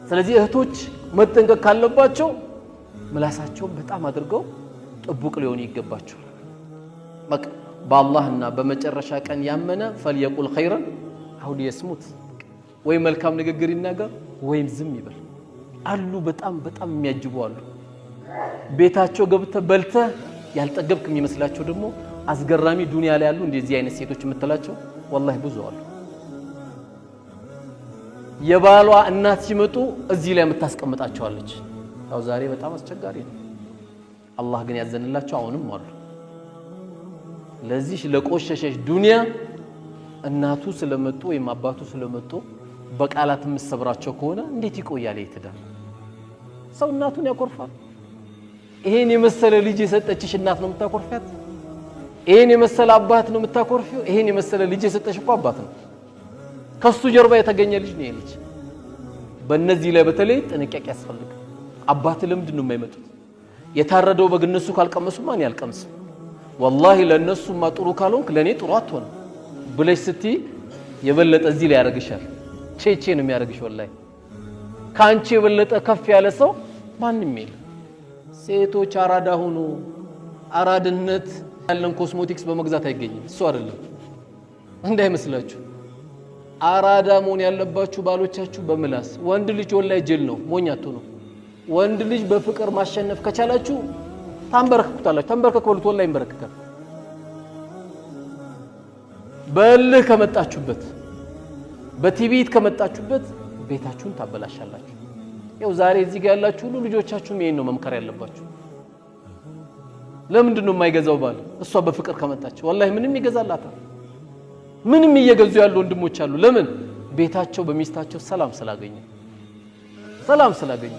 ስለዚህ እህቶች መጠንቀቅ ካለባቸው ምላሳቸው በጣም አድርገው ጥቡቅ ሊሆን ይገባቸው። በቃ በአላህና በመጨረሻ ቀን ያመነ فليقل خيرا አው ሊስሙት፣ ወይ መልካም ንግግር ይናገር ወይም ዝም ይበል አሉ። በጣም የሚያጅቡ አሉ። ቤታቸው ገብተህ በልተህ ያልጠገብክ የሚመስላቸው ደግሞ አስገራሚ ዱንያ ላይ ያሉ እንደዚህ አይነት ሴቶች የምትላቸው والله ብዙ አሉ። የባሏ እናት ሲመጡ እዚህ ላይ የምታስቀምጣቸዋለች። ያው ዛሬ በጣም አስቸጋሪ ነው። አላህ ግን ያዘንላቸው አሁንም አሉ። ለዚህ ለቆሸሸሽ ዱንያ እናቱ ስለመጡ ወይም አባቱ ስለመጡ በቃላት የምትሰብራቸው ከሆነ እንዴት ይቆያል ይተዳል? ሰው እናቱን ያኮርፋል። ይሄን የመሰለ ልጅ የሰጠችሽ እናት ነው የምታኮርፊያት? ይሄን የመሰለ አባት ነው የምታኮርፊው? ይሄን የመሰለ ልጅ የሰጠሽ እኮ አባት ነው። ከሱ ጀርባ የተገኘ ልጅ ነው ልጅ። በእነዚህ ላይ በተለይ ጥንቃቄ ያስፈልጋል። አባት ለምንድን ነው የማይመጡት? የታረደው በግ እነሱ ካልቀመሱ ማን ያልቀምስ? والله ለነሱማ ጥሩ ካልሆንክ ለኔ ጥሩ አትሆን ብለሽ ስትይ የበለጠ እዚህ ላይ ያረግሻል። ቼቼ ነው የሚያረግሽ። والله ካንቺ የበለጠ ከፍ ያለ ሰው ማንንም የለም። ሴቶች አራዳ ሆኖ አራድነት ያለን ኮስሞቲክስ በመግዛት አይገኝም። እሱ አይደለም እንዳይመስላችሁ። አራዳ መሆን ያለባችሁ ባሎቻችሁ በምላስ። ወንድ ልጅ والله ጅል ነው፣ ሞኛቱ ነው። ወንድ ልጅ በፍቅር ማሸነፍ ከቻላችሁ ታንበረከኩታላችሁ። ተንበረከኩት والله ይንበረከካል። በልህ ከመጣችሁበት በቲቪት ከመጣችሁበት ቤታችሁን ታበላሻላችሁ። ያው ዛሬ እዚህ ጋር ያላችሁ ሁሉ ልጆቻችሁም ይሄን ነው መምከር ያለባችሁ። ለምንድን ነው የማይገዛው ባል? እሷ በፍቅር ከመጣች والله ምንም ይገዛላታል። ምንም እየገዙ ያሉ ወንድሞች አሉ። ለምን? ቤታቸው በሚስታቸው ሰላም ስላገኙ።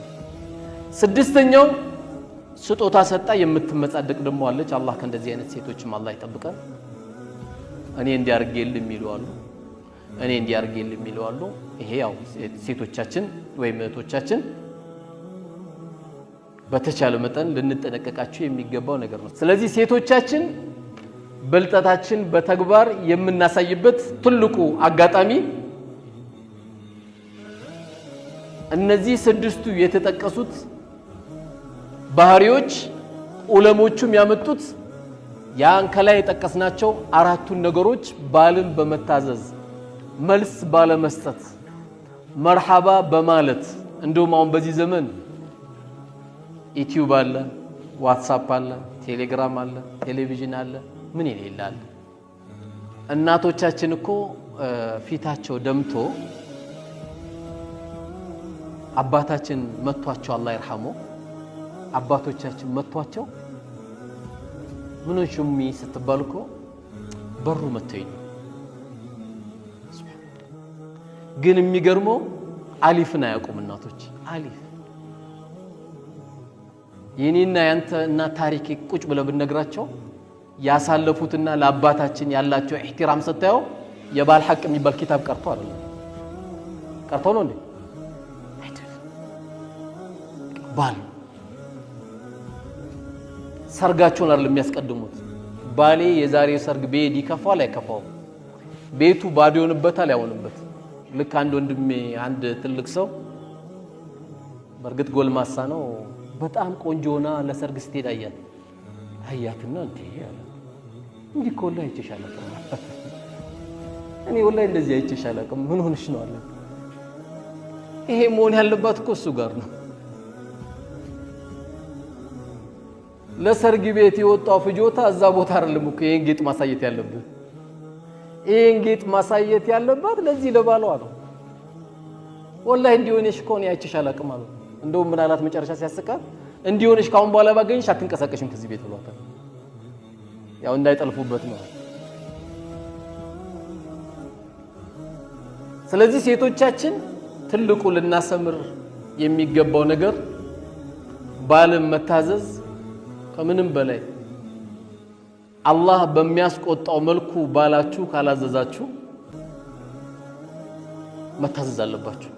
ስድስተኛው ስጦታ ሰጣ የምትመጻደቅ ደሞ አለች። አላህ ከእንደዚህ አይነት ሴቶችም አላህ ይጠብቀን። እኔ እንዲያርገል የሚሉአሉ ይሄ ያው ሴቶቻችን ወይም እህቶቻችን በተቻለ መጠን ልንጠነቀቃቸው የሚገባው ነገር ነው። ስለዚህ ሴቶቻችን በልጠታችን በተግባር የምናሳይበት ትልቁ አጋጣሚ እነዚህ ስድስቱ የተጠቀሱት ባህሪዎች ዑለሞቹም ያመጡት ያን ከላይ የጠቀስናቸው አራቱን ነገሮች ባልን በመታዘዝ መልስ ባለመስጠት መርሐባ በማለት እንደውም አሁን በዚህ ዘመን ዩቲዩብ አለ፣ ዋትስአፕ አለ፣ ቴሌግራም አለ፣ ቴሌቪዥን አለ፣ ምን ይላል። እናቶቻችን እኮ ፊታቸው ደምቶ አባታችን መቷቸው አላህ ይርሐሙ አባቶቻችን መቷቸው ምን ሹሚ ስትባልኮ በሩ መተኝ። ግን የሚገርመው አሊፍን አያውቁም እናቶች። አሊፍ የኔና ያንተ እና ታሪክ ቁጭ ብለው ብነግራቸው ያሳለፉትና ለአባታችን ያላቸው ኢህቲራም ሰጣው የባል ሐቅ የሚባል ኪታብ ቀርቶ አይደለም። ቀርቶ ነው እንዴ? ባል ሰርጋቸውን አይደለም የሚያስቀድሙት። ባሌ የዛሬው ሰርግ ቤት ይከፋል አይከፋው፣ ቤቱ ባዶ ይሆንበታል አይሆንበት። ልክ አንድ ወንድሜ አንድ ትልቅ ሰው በርግጥ ጎልማሳ ነው፣ በጣም ቆንጆና ለሰርግ ስትሄድ አያትና እንዴ ያለ እንዴ ኮላ አይቼሻለሁ። እኔ ወላሂ እንደዚህ አይቼሻለሁ። ምን ሆነሽ ነው አለ። ይሄ መሆን ያለባት እኮ እሱ ጋር ነው። ለሰርግ ቤት የወጣው ፍጆታ እዛ ቦታ አይደለም እኮ ይሄን ጌጥ ማሳየት ያለበት። ይሄን ጌጥ ማሳየት ያለባት ለዚህ ለባሏ ነው። ወላሂ እንዲሆነሽ ከሆነ አይቼሻለሁ ማለት ነው። እንደውም ምን አላት መጨረሻ ሲያስቃት እንዲሆነሽ ካሁን በኋላ ባገኝሽ አትንቀሳቀሽም ከዚህ ቤት ብሏታል። ያው እንዳይጠልፉበት ነው። ስለዚህ ሴቶቻችን ትልቁ ልናሰምር የሚገባው ነገር ባልን መታዘዝ፣ ከምንም በላይ አላህ በሚያስቆጣው መልኩ ባላችሁ ካላዘዛችሁ መታዘዝ አለባችሁ።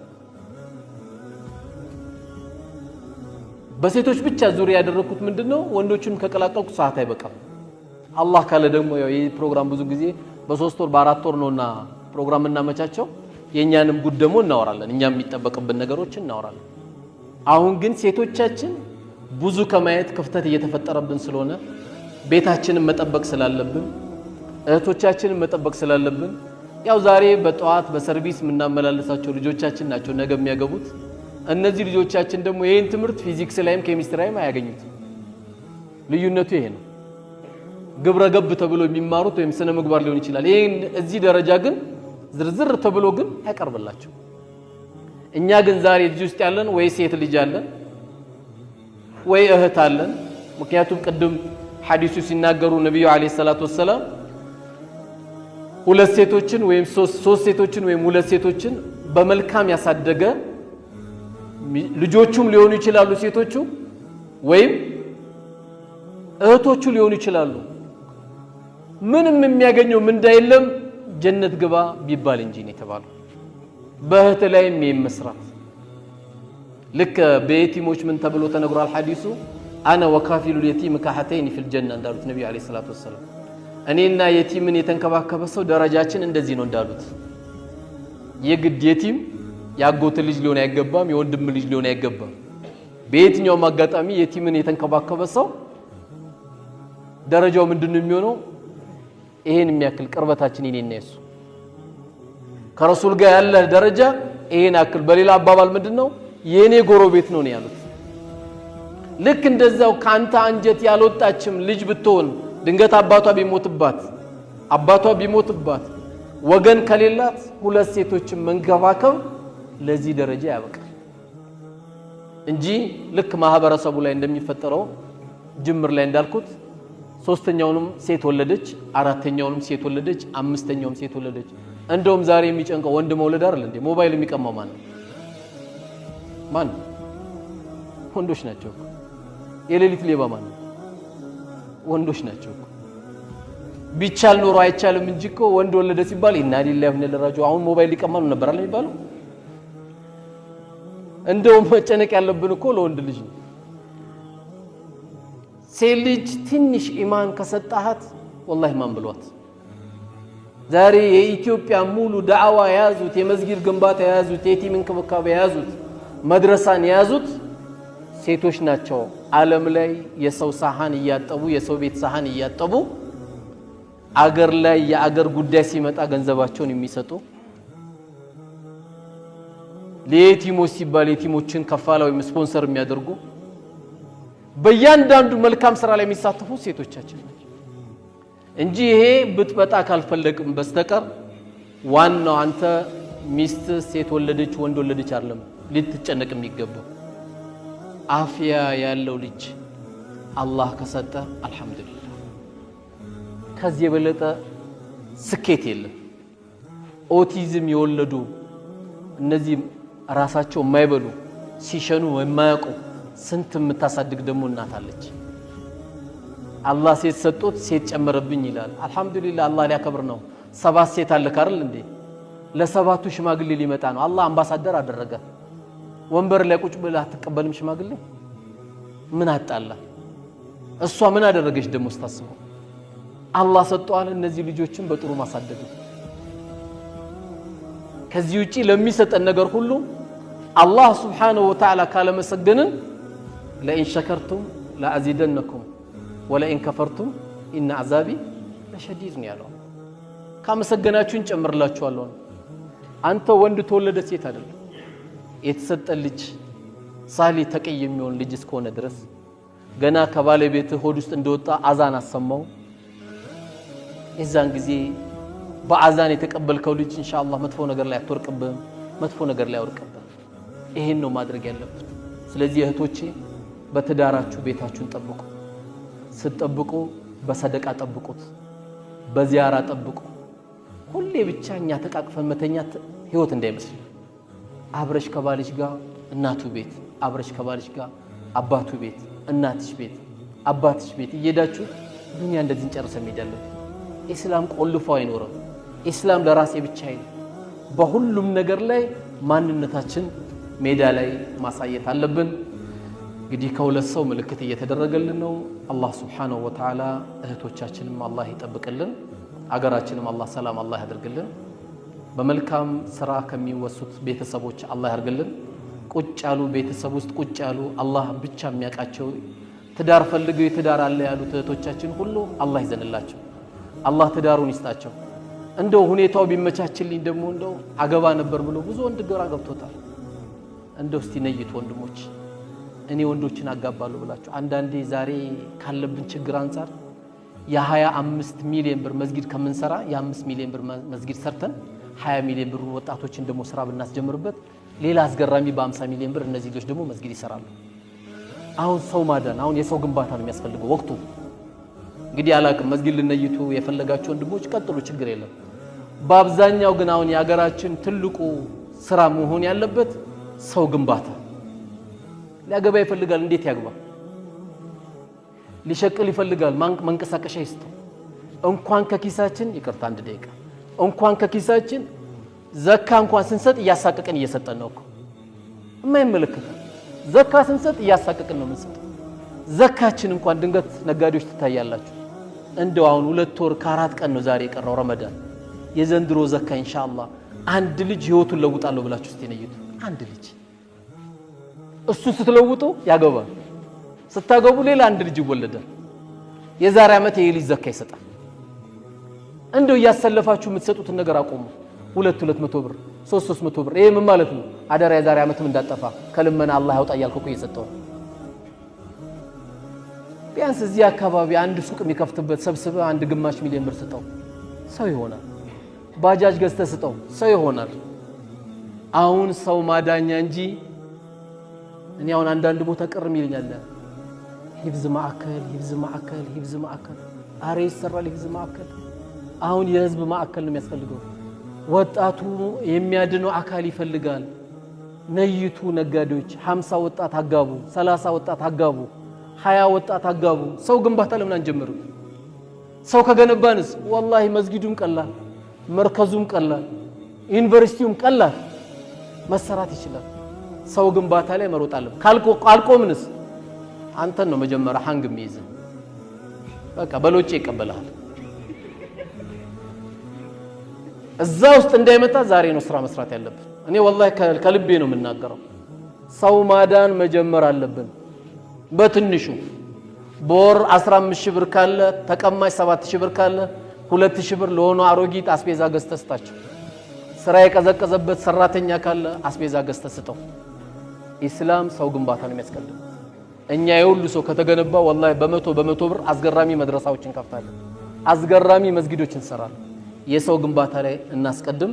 በሴቶች ብቻ ዙሪያ ያደረኩት ምንድነው ወንዶችን ከቀላቀልኩ ሰዓት አይበቃም። አላህ ካለ ደግሞ ያው ይሄ ፕሮግራም ብዙ ጊዜ በ3 ወር በ4 ወር ነውና ፕሮግራም እናመቻቸው። የኛንም ጉድ ደግሞ እናወራለን፣ እኛም የሚጠበቅብን ነገሮች እናወራለን። አሁን ግን ሴቶቻችን ብዙ ከማየት ክፍተት እየተፈጠረብን ስለሆነ ቤታችንን መጠበቅ ስላለብን እህቶቻችንን መጠበቅ ስላለብን ያው ዛሬ በጠዋት በሰርቪስ ምናመላለሳቸው ልጆቻችን ናቸው ነገ የሚያገቡት። እነዚህ ልጆቻችን ደግሞ ይሄን ትምህርት ፊዚክስ ላይም ኬሚስትሪ ላይም አያገኙት ልዩነቱ ይሄ ነው ግብረ ገብ ተብሎ የሚማሩት ወይም ስነ ምግባር ሊሆን ይችላል ይሄን እዚህ ደረጃ ግን ዝርዝር ተብሎ ግን አይቀርብላቸው እኛ ግን ዛሬ እዚህ ውስጥ ያለን ወይ ሴት ልጅ አለን ወይ እህት አለን ምክንያቱም ቀደም ሐዲሱ ሲናገሩ ነብዩ አለይሂ ሰላቱ ወሰለም ሁለት ሴቶችን ወይም ሶስት ሴቶችን ወይም ሁለት ሴቶችን በመልካም ያሳደገ ልጆቹም ሊሆኑ ይችላሉ ሴቶቹ ወይም እህቶቹ ሊሆኑ ይችላሉ ምንም የሚያገኘው ምንዳ የለም ጀነት ግባ ቢባል እንጂ ነው የተባለው በእህት ላይም መስራት ልክ በየቲሞች ምን ተብሎ ተነግሯል ሐዲሱ አና ወካፊሉ اليتيم كحتين في الجنه እንዳሉት ነብዩ አለይሂ ሰላቱ ወሰለም እኔና የቲምን የተንከባከበ ሰው ደረጃችን እንደዚህ ነው እንዳሉት የግድ የቲም ያጎት ልጅ ሊሆን አይገባም የወንድም ልጅ ሊሆን አይገባም በየትኛው ማጋጣሚ የቲምን የተንከባከበ ሰው ደረጃው ምንድነው የሚሆነው ይሄን የሚያክል ቅርበታችን ይኔና እሱ ከረሱል ጋር ያለ ደረጃ ይሄን አክል በሌላ አባባል ምንድነው የኔ ጎረቤት ነው ያሉት ልክ እንደዛው ካንተ አንጀት ያልወጣችም ልጅ ብትሆን ድንገት አባቷ ቢሞትባት ወገን ከሌላት ሁለት ሴቶችን መንከባከብ ለዚህ ደረጃ ያበቃል እንጂ ልክ ማህበረሰቡ ላይ እንደሚፈጠረው ጅምር ላይ እንዳልኩት ሶስተኛውንም ሴት ወለደች አራተኛውንም ሴት ወለደች አምስተኛውንም ሴት ወለደች እንደውም ዛሬ የሚጨንቀው ወንድ መውለድ አይደል እንዴ ሞባይል የሚቀማው ማን ወንዶች ናቸው የሌሊት ሌባ ማን ወንዶች ናቸው ቢቻል ኖሮ አይቻልም እንጂ እኮ ወንድ ወለደ ሲባል ኢና ሊላሂ ወኢና ኢለይሂ ራጂዑን አሁን ሞባይል ሊቀማሉ ነበር አይደል የሚባለው እንደውም መጨነቅ ያለብን እኮ ለወንድ ልጅ ነው ሴት ልጅ ትንሽ ኢማን ከሰጣሃት ወላሂ ማን ብሏት ዛሬ የኢትዮጵያ ሙሉ ዳዕዋ ያዙት የመስጊድ ግንባታ ያዙት የቲም እንክብካቤ ያዙት መድረሳን ያዙት ሴቶች ናቸው ዓለም ላይ የሰው ሳህን እያጠቡ የሰው ቤት ሳህን እያጠቡ አገር ላይ የአገር ጉዳይ ሲመጣ ገንዘባቸውን የሚሰጡ ለየቲሞች ሲባል የቲሞችን ከፋላ ወይም ስፖንሰር የሚያደርጉ በእያንዳንዱ መልካም ስራ ላይ የሚሳተፉ ሴቶቻችን ናቸው እንጂ ይሄ ብጥበጣ ካልፈለቅም በስተቀር ዋናው አንተ ሚስት ሴት ወለደች ወንድ ወለደች አይደለም ልትጨነቅ የሚገባው አፍያ ያለው ልጅ አላህ ከሰጠ አልহামዱሊላህ ከዚህ የበለጠ ስኬት የለም ኦቲዝም የወለዱ እነዚህ ራሳቸው የማይበሉ ሲሸኑ የማያውቁ ስንት የምታሳድግ ደግሞ እናት አለች አላህ ሴት ሰጥቶት ሴት ጨመረብኝ ይላል አልহামዱሊላህ አላህ ሊያከብር ነው ሰባት ሴት አለ ካርል እንዴ ለሰባቱ ሽማግሌ ሊመጣ ነው አላህ አምባሳደር አደረገ ወንበር ላይ ቁጭ ብላ አትቀበልም ሽማግሌ ምን አጣላ እሷ ምን አደረገች ደግሞ ስታስበው አላህ ሰጥቷል እነዚህ ልጆችን በጥሩ ማሳደግ ከዚህ ውጪ ለሚሰጠን ነገር ሁሉ አላህ Subhanahu Wa Ta'ala ካለ መሰገንን ለኢን ሸከርቱም ለአዚደነኩም ወለኢን ከፈርቱም ኢነ አዛቢ ለሸዲድ ነው ያለው ካመሰገናችሁን ጨምርላችኋለሁ አንተ ወንድ ተወለደ ሴት አይደለም የተሰጠ ልጅ ሳሊ ተቀይ የሚሆን ልጅ እስከሆነ ድረስ ገና ከባለቤት ሆድ ውስጥ እንደወጣ አዛን አሰማው እዛን ጊዜ በአዛን የተቀበልከው ልጅ ኢንሻአላህ መጥፎ ነገር ላይ አትወርቅብህም መጥፎ ነገር ላይ አውርቅብህ ይሄን ነው ማድረግ ያለብን ስለዚህ እህቶቼ በትዳራችሁ ቤታችሁን ጠብቁ ስትጠብቁ በሰደቃ ጠብቁት በዚያራ ጠብቁ ሁሌ ብቻኛ ተቃቅፈን መተኛት ህይወት እንዳይመስል አብረሽ ከባልሽ ጋር እናቱ ቤት አብረሽ ከባልሽ ጋር አባቱ ቤት እናትሽ ቤት አባትሽ ቤት እየሄዳችሁ ዱንያ እንደዚህ እንጨርሰን ሄዳለን ኢስላም ቆልፎ አይኖርም ኢስላም ለራሴ ብቻ አይደለም በሁሉም ነገር ላይ ማንነታችን ሜዳ ላይ ማሳየት አለብን እንግዲህ ከሁለት ሰው ምልክት እየተደረገልን ነው አላህ Subhanahu Wa Ta'ala እህቶቻችንም አላህ ይጠብቅልን አገራችንም አላህ ሰላም አላህ ያድርግልን በመልካም ስራ ከሚወሱት ቤተሰቦች አላህ ያርግልን ቁጭ ያሉ ቤተሰብ ውስጥ ቁጭ ያሉ አላህ ብቻ የሚያቃቸው ትዳር ፈልገው ትዳር አለ ያሉት እህቶቻችን ሁሉ አላህ ይዘንላቸው አላህ ትዳሩን ይስጣቸው እንደው ሁኔታው ቢመቻችልኝ ደግሞ እንደው አገባ ነበር ብሎ ብዙ ወንድ ግራ ገብቶታል እንደው እስቲ ነይቱ ወንድሞች እኔ ወንዶችን አጋባለሁ ብላችሁ አንዳንዴ ዛሬ ካለብን ችግር አንፃር የ25 ሚሊዮን ብር መስጊድ ከምንሰራ የ5 ሚሊዮን ብር መስጊድ ሰርተን 20 ሚሊዮን ብር ወጣቶችን ደግሞ ስራ ብናስጀምርበት ሌላ አስገራሚ በ50 ሚሊዮን ብር እነዚህ ልጆች ደግሞ መስጊድ ይሰራሉ። አሁን ሰው ማዳን አሁን የሰው ግንባታ ነው የሚያስፈልገው ወቅቱ። እንግዲህ አላቅም መስጊድ ልነይቱ የፈለጋችሁ ወንድሞች ቀጥሉ፣ ችግር የለም። በአብዛኛው ግን አሁን የሀገራችን ትልቁ ስራ መሆን ያለበት ሰው ግንባታ። ሊያገባ ይፈልጋል፣ እንዴት ያግባ? ሊሸቅል ይፈልጋል፣ መንቀሳቀሻ ይስጠው። እንኳን ከኪሳችን ይቅርታ አንድ ደቂቃ እንኳን ከኪሳችን ዘካ እንኳን ስንሰጥ እያሳቀቀን እየሰጠን ነው እኮ የማይመለከት ዘካ ስንሰጥ እያሳቀቀን ነው የምንሰጠው። ዘካችን እንኳን ድንገት ነጋዴዎች ትታያላችሁ። እንደው አሁን 2 ወር ከ4 ቀን ነው ዛሬ የቀረው ረመዳን። የዘንድሮ ዘካ ኢንሻአላህ አንድ ልጅ ህይወቱን ለውጣለሁ ብላችሁ ስትነይቱ አንድ ልጅ እሱ ስትለውጡ ያገባል። ስታገቡ ሌላ አንድ ልጅ ይወለዳል። የዛሬ ዓመት ይሄ ልጅ ዘካ ይሰጣል። እንደው ያሰለፋችሁ የምትሰጡትን ነገር አቆሙ። 200 ብር 300 ብር ይሄ ምን ማለት ነው? አደራ የዛሬ ዓመትም እንዳጠፋ ከልመና አላህ ያውጣ ያልኩ እኮ እየሰጠው ቢያንስ እዚህ አካባቢ አንድ ሱቅ የሚከፍትበት ሰብስበ አንድ ግማሽ ሚሊዮን ብር ስጠው፣ ሰው ይሆናል። ባጃጅ ገዝተህ ስጠው፣ ሰው ይሆናል። አሁን ሰው ማዳኛ እንጂ እኔ አሁን አንዳንድ ቦታ ቅርም ይልኛል። ሂፍዝ ማዕከል አሬ ይሰራል። ሂፍዝ ማዕከል አሁን የህዝብ ማዕከል ነው የሚያስፈልገው። ወጣቱ የሚያድነው አካል ይፈልጋል። ነይቱ ነጋዴዎች 50 ወጣት አጋቡ፣ 30 ወጣት አጋቡ፣ 20 ወጣት አጋቡ። ሰው ግንባታ ለምን አንጀምርም? ሰው ከገነባንስ ወላሂ መስጊዱም ቀላል፣ መርከዙም ቀላል፣ ዩኒቨርሲቲውም ቀላል መሰራት ይችላል። ሰው ግንባታ ላይ መሮጥ አለብን። ካልቆምንስ አንተን ነው መጀመሪያ ሃንግ የሚይዝ። በቃ በሎጬ ይቀበላል። እዛ ውስጥ እንዳይመጣ ዛሬ ነው ስራ መስራት ያለብን። እኔ ወላሂ ከልቤ ነው የምናገረው። ሰው ማዳን መጀመር አለብን። በትንሹ በወር 15 ብር ካለ ተቀማጭ 7000 ብር ካለ 2000 ብር ለሆነ አሮጊት አስቤዛ ገዝተህ ስጣቸው። ስራ የቀዘቀዘበት ሰራተኛ ካለ አስቤዛ ገዝተህ ስጠው። ኢስላም ሰው ግንባታ ነው የሚያስቀድም። እኛ የሁሉ ሰው ከተገነባ ወላሂ በመቶ ብር አስገራሚ መድረሳዎችን እንከፍታለን፣ አስገራሚ መስጊዶችን እንሰራለን። የሰው ግንባታ ላይ እናስቀድም።